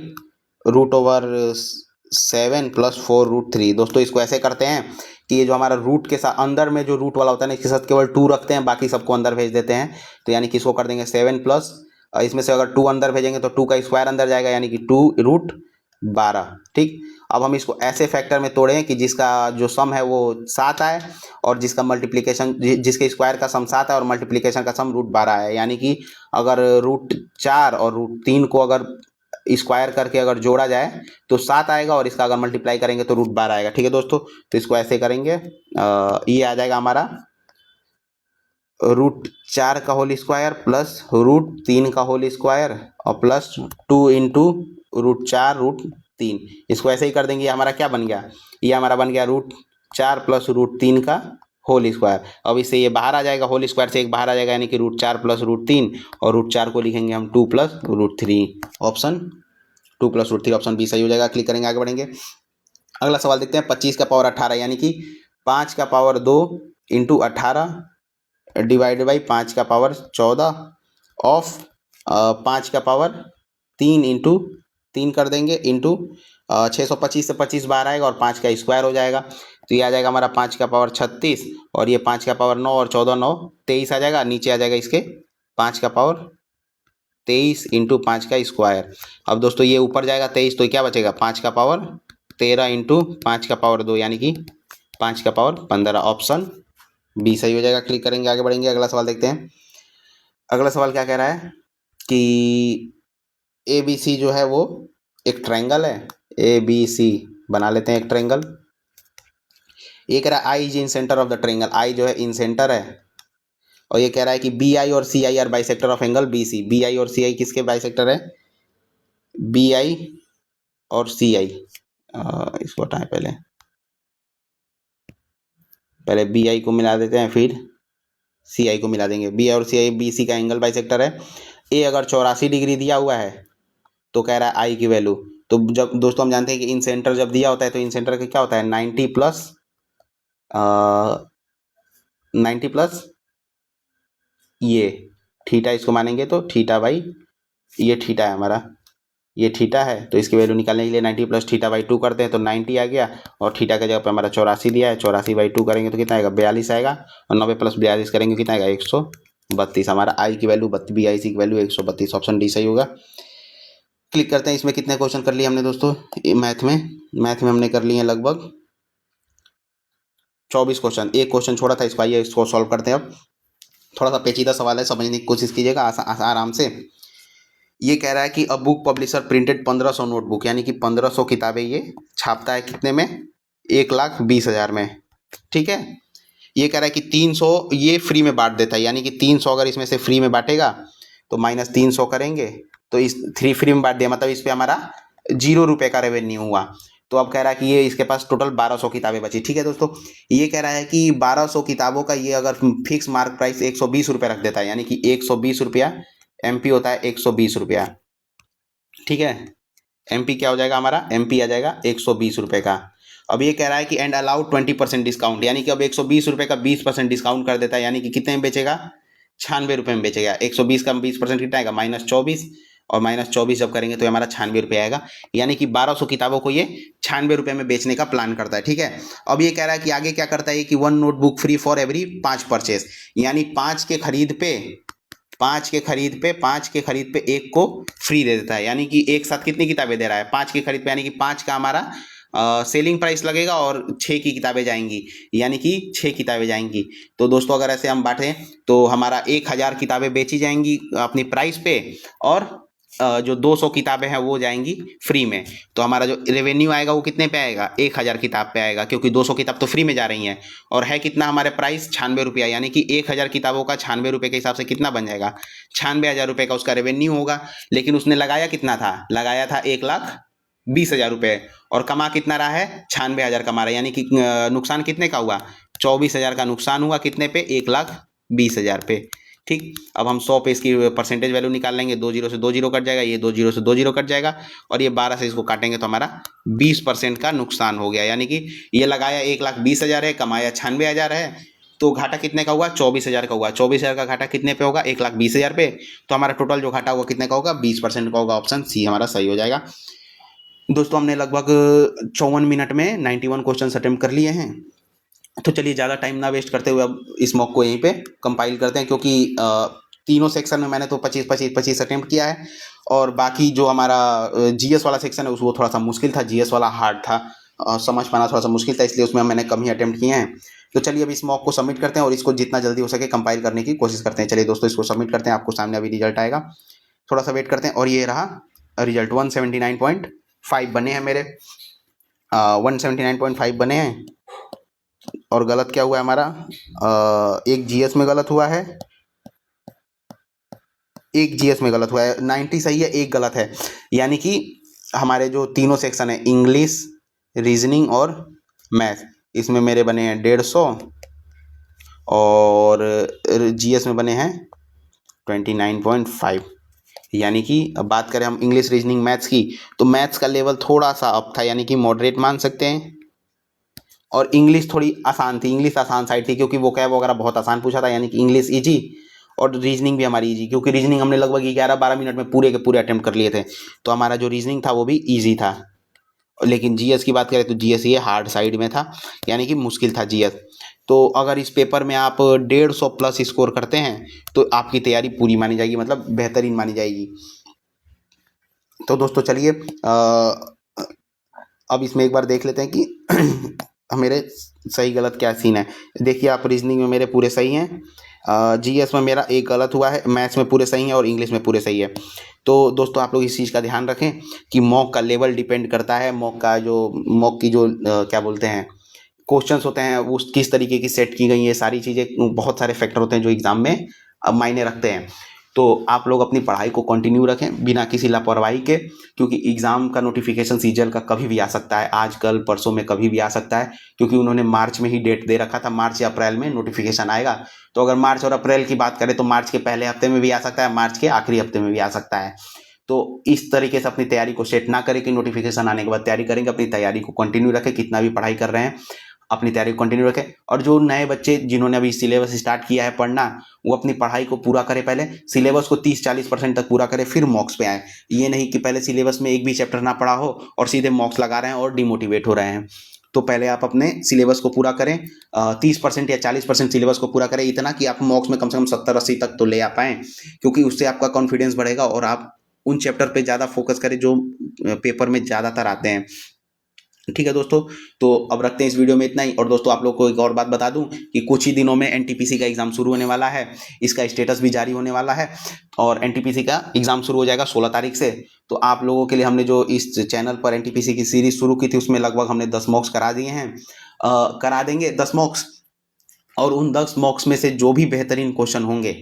√7 + 4√3। दोस्तों इसको ऐसे करते हैं कि ये जो हमारा रूट के साथ अंदर में जो रूट वाला होता है ना, इसके साथ केवल 2 रखते हैं, बाकी सबको अंदर भेज देते हैं। तो यानी कि इसको कर देंगे 7 प्लस, इसमें से अगर 2 अंदर भेजेंगे तो 2 का स्क्वायर अंदर जाएगा, यानी कि 2√12। ठीक, अब हम इसको ऐसे फैक्टर में तोड़ें कि जिसका जो सम है वो 7 आए और जिसका मल्टीप्लिकेशन, जिसके स्क्वायर का सम 7 है और मल्टीप्लिकेशन का सम √12 है। यानी कि अगर √4 और √3 को अगर स्क्वायर करके अगर जोड़ा जाए तो 7 आएगा और इसका अगर मल्टीप्लाई करेंगे तो √12 आएगा। ठीक है दोस्तों, तो इसको ऐसे करेंगे, ये आ जाएगा हमारा √4 का होल स्क्वायर प्लस √3 का होल स्क्वायर और प्लस 2 इंटू √4√3। इसको ऐसे ही कर देंगे। ये हमारा क्या बन गया, ये हमारा बन गया √4 प्लस √3 का होल स्क्वायर। अब इससे ये बाहर आ जाएगा, होल स्क्वायर से एक बाहर आ जाएगा, यानी कि √4 प्लस √3 और √4 को लिखेंगे हम 2 plus √3। Option 2 plus √3 option B सही हो जाएगा। क्लिक करेंगे, आगे बढ़ेंगे। अगला सवाल देखते हैं। 25 का पावर 18 यानी कि 5 का पावर 2 इंटू 18 डिवाइडेड बाई 5 का पावर 14 ऑफ 5 का पावर 3 इंटू 3 कर देंगे इंटू 625 से 25 बाहर आएगा और 5 का स्क्वायर हो जाएगा। तो ये आ जाएगा हमारा 5 का पावर 36 और ये 5 का पावर 9 और 14 9 23 आ जाएगा। नीचे आ जाएगा इसके 5 का पावर 23 इंटू 5 का स्क्वायर। अब दोस्तों ये ऊपर जाएगा 23 तो क्या बचेगा, 5 का पावर 13 इंटू 5 का पावर 2, यानी कि 5 का पावर 15। ऑप्शन बी सही हो जाएगा। क्लिक करेंगे, आगे बढ़ेंगे। अगला सवाल देखते हैं। अगला सवाल क्या कह रहा है कि ABC जो है वो एक ट्रायंगल है। ABC बना लेते हैं एक ट्रायंगल। ये कह रहा है I is incenter of the triangle, I जो है इन सेंटर है। और ये कह रहा है कि BI और CI are bisector of angle BC। BI और CI किसके बाइसेक्टर है, BI और CI। इसको हटाएं, पहले BI को मिला देते हैं फिर CI को मिला देंगे। BI और CI BC का एंगल बाइसेक्टर है। ए अगर 84 डिग्री दिया हुआ है तो कह रहा है आई की वैल्यू। तो जब दोस्तों हम जानते हैं कि इन सेंटर जब दिया होता है तो इन सेंटर का क्या होता है 90 प्लस ये थीटा, इसको मानेंगे तो थीटा बाई ये थीटा है हमारा, ये थीटा है। तो इसकी वैल्यू निकालने के लिए 90 प्लस थीटा बाई 2 करते हैं तो 90 आ गया और थीटा के जगह पे हमारा 84 दिया है। 84/2 करेंगे तो कितना आएगा 42 आएगा और 90 प्लस 42 करेंगे कितना आएगा 132। हमारा आई की वैल्यू BIC की वैल्यू 132। ऑप्शन डी सही होगा। क्लिक करते हैं। इसमें कितने क्वेश्चन कर लिए हमने दोस्तों, मैथ में हमने कर लिए हैं लगभग 24 क्वेश्चन। एक क्वेश्चन छोड़ा था, इसको आइए इसको सॉल्व करते हैं। अब थोड़ा सा पेचीदा सवाल है, समझने की कोशिश कीजिएगा आराम से। ये कह रहा है कि a book publisher printed 1500 notebook, यानी कि 1500 किताबें ये छापता है कितने में, 1,20,000 में। ठीक है, ये कह रहा है कि 300 ये फ्री में बांट देता है, यानी कि 300 अगर इसमें से फ्री में बांटेगा तो -300 करेंगे तो इस 3 फ्री में बांट दिया, मतलब इस पर हमारा 0 रुपये का रेवेन्यू हुआ। तो अब कह रहा है कि ये इसके पास टोटल 1200 किताबें बची। ठीक है दोस्तों, ये कह रहा है कि 1200 किताबों का ये अगर फिक्स मार्क प्राइस 120 रुपये रख देता है, यानी कि 120 रुपया, एमपी होता है 120 रुपया। ठीक है, एमपी क्या हो जाएगा हमारा, एमपी आ जाएगा 120 रुपये का। अब ये कह रहा है कि एंड अलाउ 20% डिस्काउंट, यानी कि अब 120 रुपये का 20% डिस्काउंट कर देता है, यानी कि कितने में बेचेगा, 96 रुपये में बेचेगा। 120 का 20% कितना आएगा, -24, और -24 जब करेंगे तो हमारा 96 रुपये आएगा, यानी कि 1200 किताबों को ये 96 रुपये में बेचने का प्लान करता है। ठीक है, अब ये कह रहा है कि आगे क्या करता है कि 1 notebook free for every 5 purchase, यानी 5 के खरीद पे एक को फ्री दे देता है, यानी कि एक साथ कितनी किताबें दे रहा है, 5 के खरीद पे, यानी कि 5 का हमारा सेलिंग प्राइस लगेगा और 6 की किताबें जाएंगी, यानी कि 6 किताबें जाएंगी। तो दोस्तों अगर ऐसे हम बांटें तो हमारा 1000 किताबें बेची जाएंगी अपनी प्राइस पे, और जो 200 किताबें हैं वो जाएंगी फ्री में। तो हमारा जो रेवेन्यू आएगा वो कितने पे आएगा, 1000 किताब पे आएगा, क्योंकि 200 किताब तो फ्री में जा रही हैं, और है कितना हमारे प्राइस 96 रुपया, यानी कि 1000 किताबों का 96 रुपये के हिसाब से कितना बन जाएगा, 96,000 रुपये का उसका रेवेन्यू होगा। लेकिन उसने लगाया कितना था, लगाया था 1,20,000 रुपये, और कमा कितना रहा है, 96,000 कमा रहा है, यानी कि नुकसान कितने का हुआ, 24,000 का नुकसान हुआ, कितने पे, 1,20,000 पे। ठीक, अब हम 100 पे इसकी परसेंटेज वैल्यू निकाल लेंगे, 2 जीरो से 2 जीरो कट जाएगा, ये 2 जीरो से 2 जीरो कट जाएगा, और ये 12 से इसको काटेंगे तो हमारा 20% का नुकसान हो गया, यानी कि ये लगाया 1,20,000 है, कमाया 96,000 है, तो घाटा कितने का हुआ, 24,000 का हुआ। 24,000 का घाटा कितने पे होगा, 1,20,000 पे, तो हमारा टोटल जो घाटा होगा कितने का होगा, 20% का होगा। ऑप्शन सी हमारा सही हो जाएगा। दोस्तों हमने लगभग 54 मिनट में 91 क्वेश्चन अटेम्प्ट कर लिए हैं, तो चलिए ज़्यादा टाइम ना वेस्ट करते हुए अब इस मॉक को यहीं पे कंपाइल करते हैं, क्योंकि तीनों सेक्शन में मैंने तो 25 अटेम्प्ट किया है, और बाकी जो हमारा जीएस वाला सेक्शन है वो थोड़ा सा मुश्किल था, जीएस वाला हार्ड था, समझ पाना थोड़ा सा मुश्किल था, इसलिए उसमें मैंने कम ही अटेम्प्ट किए हैं। तो चलिए अब इस मॉक को सबमिट करते हैं और इसको जितना जल्दी हो सके कंपाइल करने की कोशिश करते हैं। चलिए दोस्तों इसको सबमिट करते हैं, आपको सामने अभी रिजल्ट आएगा, थोड़ा सा वेट करते हैं। और ये रहा रिजल्ट, 179.5 बने हैं मेरे, 179.5 बने हैं। और गलत क्या हुआ है हमारा, एक जीएस में गलत हुआ है, एक जीएस में गलत हुआ है, 90 सही है, एक गलत है, यानी कि हमारे जो तीनों सेक्शन है, इंग्लिश, रीजनिंग और मैथ, इसमें मेरे बने हैं 150, और जीएस में बने हैं 29.5। यानी कि अब बात करें हम इंग्लिश, रीजनिंग, मैथ्स की, तो मैथ्स का लेवल थोड़ा सा अप था, यानी कि मॉडरेट मान सकते हैं, और इंग्लिश थोड़ी आसान थी, इंग्लिश आसान साइड थी, क्योंकि वो कैब वगैरह बहुत आसान पूछा था, यानी कि इंग्लिश इजी, और रीजनिंग भी हमारी इजी, क्योंकि रीजनिंग हमने लगभग 11-12 मिनट में पूरे के पूरे अटेम्प्ट कर लिए थे, तो हमारा जो रीजनिंग था वो भी ईजी था। लेकिन जीएस की बात करें तो जीएस ये हार्ड साइड में था, यानी कि मुश्किल था जीएस। तो अगर इस पेपर में आप 150 प्लस स्कोर करते हैं तो आपकी तैयारी पूरी मानी जाएगी, मतलब बेहतरीन मानी जाएगी। तो दोस्तों चलिए अब इसमें एक बार देख लेते हैं कि मेरे सही गलत क्या सीन है। देखिए आप, रीजनिंग में मेरे पूरे सही हैं, जीएस में मेरा एक गलत हुआ है, मैथ्स में पूरे सही हैं, और इंग्लिश में पूरे सही है। तो दोस्तों आप लोग इस चीज़ का ध्यान रखें कि मॉक का लेवल डिपेंड करता है, मॉक की जो क्या बोलते हैं क्वेश्चंस होते हैं वो किस तरीके की सेट की गई, ये सारी चीज़ें, बहुत सारे फैक्टर होते हैं जो एग्ज़ाम में मायने रखते हैं। तो आप लोग अपनी पढ़ाई को कंटिन्यू रखें बिना किसी लापरवाही के, क्योंकि एग्ज़ाम का नोटिफिकेशन सीजल का कभी भी आ सकता है, आज कल परसों में कभी भी आ सकता है, क्योंकि उन्होंने मार्च में ही डेट दे रखा था, मार्च या अप्रैल में नोटिफिकेशन आएगा। तो अगर मार्च और अप्रैल की बात करें तो मार्च के पहले हफ्ते में भी आ सकता है, मार्च के आखिरी हफ्ते में भी आ सकता है। तो इस तरीके से अपनी तैयारी को सेट ना करें कि नोटिफिकेशन आने के बाद तैयारी करेंगे, अपनी तैयारी को कंटिन्यू रखें, कितना भी पढ़ाई कर रहे हैं अपनी तैयारी को कंटिन्यू रखें। और जो नए बच्चे जिन्होंने अभी सिलेबस स्टार्ट किया है पढ़ना, वो अपनी पढ़ाई को पूरा करें, पहले सिलेबस को 30-40% तक पूरा करें, फिर मॉक्स पे आए। ये नहीं कि पहले सिलेबस में एक भी चैप्टर ना पढ़ा हो और सीधे मॉक्स लगा रहे हैं और डिमोटिवेट हो रहे हैं। तो पहले आप अपने सिलेबस को पूरा करें, 30% या 40% सिलेबस को पूरा करें, इतना कि आप मॉक्स में कम से कम 70-80 तक तो ले आ पाएँ, क्योंकि उससे आपका कॉन्फिडेंस बढ़ेगा और आप उन चैप्टर पे ज़्यादा फोकस करें जो पेपर में ज़्यादातर आते हैं। ठीक है दोस्तों, तो अब रखते हैं इस वीडियो में इतना ही। और दोस्तों आप लोग को एक और बात बता दूं कि कुछ ही दिनों में एनटीपीसी का एग्जाम शुरू होने वाला है, इसका स्टेटस भी जारी होने वाला है, और एनटीपीसी का एग्जाम शुरू हो जाएगा 16 तारीख से। तो आप लोगों के लिए हमने जो इस चैनल पर एनटीपीसी की सीरीज शुरू की थी, उसमें लगभग हमने 10 मॉक्स करा दिए हैं, करा देंगे 10 मॉक्स, और उन 10 मॉक्स में से जो भी बेहतरीन क्वेश्चन होंगे,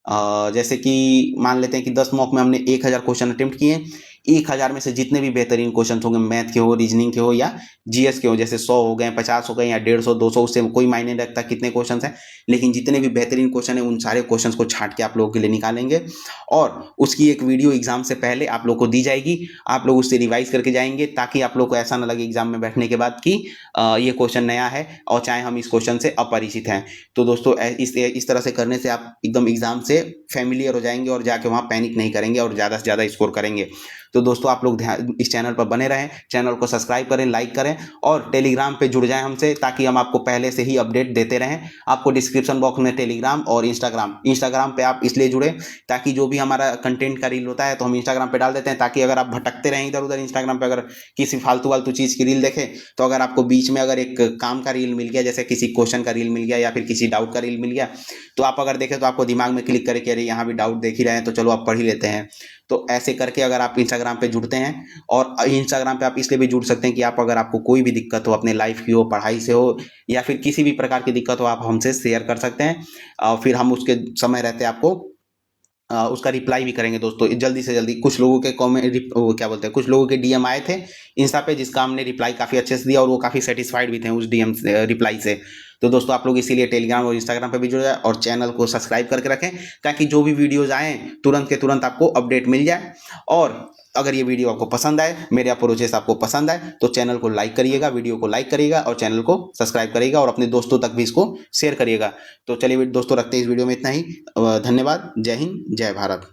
जैसे कि मान लेते हैं कि 10 मॉक में हमने 1000 क्वेश्चन अटेम्प्ट किए, 1000 में से जितने भी बेहतरीन क्वेश्चन होंगे, मैथ के हो, रीजनिंग के हो या जीएस के हो, जैसे 100 हो गए, 50 हो गए या 150, 200, उससे कोई मायने नहीं रखता कितने क्वेश्चन हैं, लेकिन जितने भी बेहतरीन क्वेश्चन है उन सारे क्वेश्चन को छांट के आप लोगों के लिए निकालेंगे और उसकी एक वीडियो एग्जाम से पहले आप लोग को दी जाएगी। आप लोग उससे रिवाइज करके जाएंगे ताकि आप लोग को ऐसा ना लगे एग्जाम में बैठने के बाद कि ये क्वेश्चन नया है और चाहे हम इस क्वेश्चन से अपरिचित हैं। तो दोस्तों इस तरह से करने से आप एकदम एग्जाम से फैमिलियर हो जाएंगे और जाके वहाँ पैनिक नहीं करेंगे और ज़्यादा से ज़्यादा स्कोर करेंगे। तो दोस्तों आप लोग ध्यान इस चैनल पर बने रहें, चैनल को सब्सक्राइब करें, लाइक करें और टेलीग्राम पे जुड़ जाएं हमसे ताकि हम आपको पहले से ही अपडेट देते रहें। आपको डिस्क्रिप्शन बॉक्स में टेलीग्राम और इंस्टाग्राम पे आप इसलिए जुड़े ताकि जो भी हमारा कंटेंट का रील होता है तो हम इंस्टाग्राम पे डाल देते हैं, ताकि अगर आप भटकते रहें इधर उधर इंस्टाग्राम पे, अगर किसी फालतू चीज़ की रील देखें तो अगर आपको बीच में अगर एक काम का रील मिल गया, जैसे किसी क्वेश्चन का रील मिल गया या फिर किसी डाउट का रील मिल गया, तो आप अगर देखें तो आपको दिमाग में क्लिक करे कि अरे यहाँ भी डाउट देख ही रहे हैं तो चलो आप पढ़ ही लेते हैं। तो ऐसे करके अगर आप इंस्टाग्राम पे जुड़ते हैं, और इंस्टाग्राम पे आप इसलिए भी जुड़ सकते हैं कि आप अगर आपको कोई भी दिक्कत हो अपने लाइफ की हो, पढ़ाई से हो या फिर किसी भी प्रकार की दिक्कत हो, आप हमसे शेयर कर सकते हैं और फिर हम उसके समय रहते आपको उसका रिप्लाई भी करेंगे। दोस्तों जल्दी से जल्दी कुछ लोगों के क्या बोलते हैं, कुछ लोगों के डीएम आए थे इंस्टा पे जिसका हमने रिप्लाई काफ़ी अच्छे से दिया और वो काफ़ी सेटिस्फाइड भी थे उस डीएम रिप्लाई से। तो दोस्तों आप लोग इसीलिए टेलीग्राम और इंस्टाग्राम पे भी जुड़ जाए और चैनल को सब्सक्राइब करके रखें ताकि जो भी वीडियोज़ आएँ तुरंत के तुरंत आपको अपडेट मिल जाए। और अगर ये वीडियो आपको पसंद आए, मेरे प्रोसेस आपको पसंद आए तो चैनल को लाइक करिएगा, वीडियो को लाइक करिएगा और चैनल को सब्सक्राइब करिएगा और अपने दोस्तों तक भी इसको शेयर करिएगा। तो चलिए दोस्तों रखते हैं इस वीडियो में इतना ही। धन्यवाद। जय हिंद, जय भारत।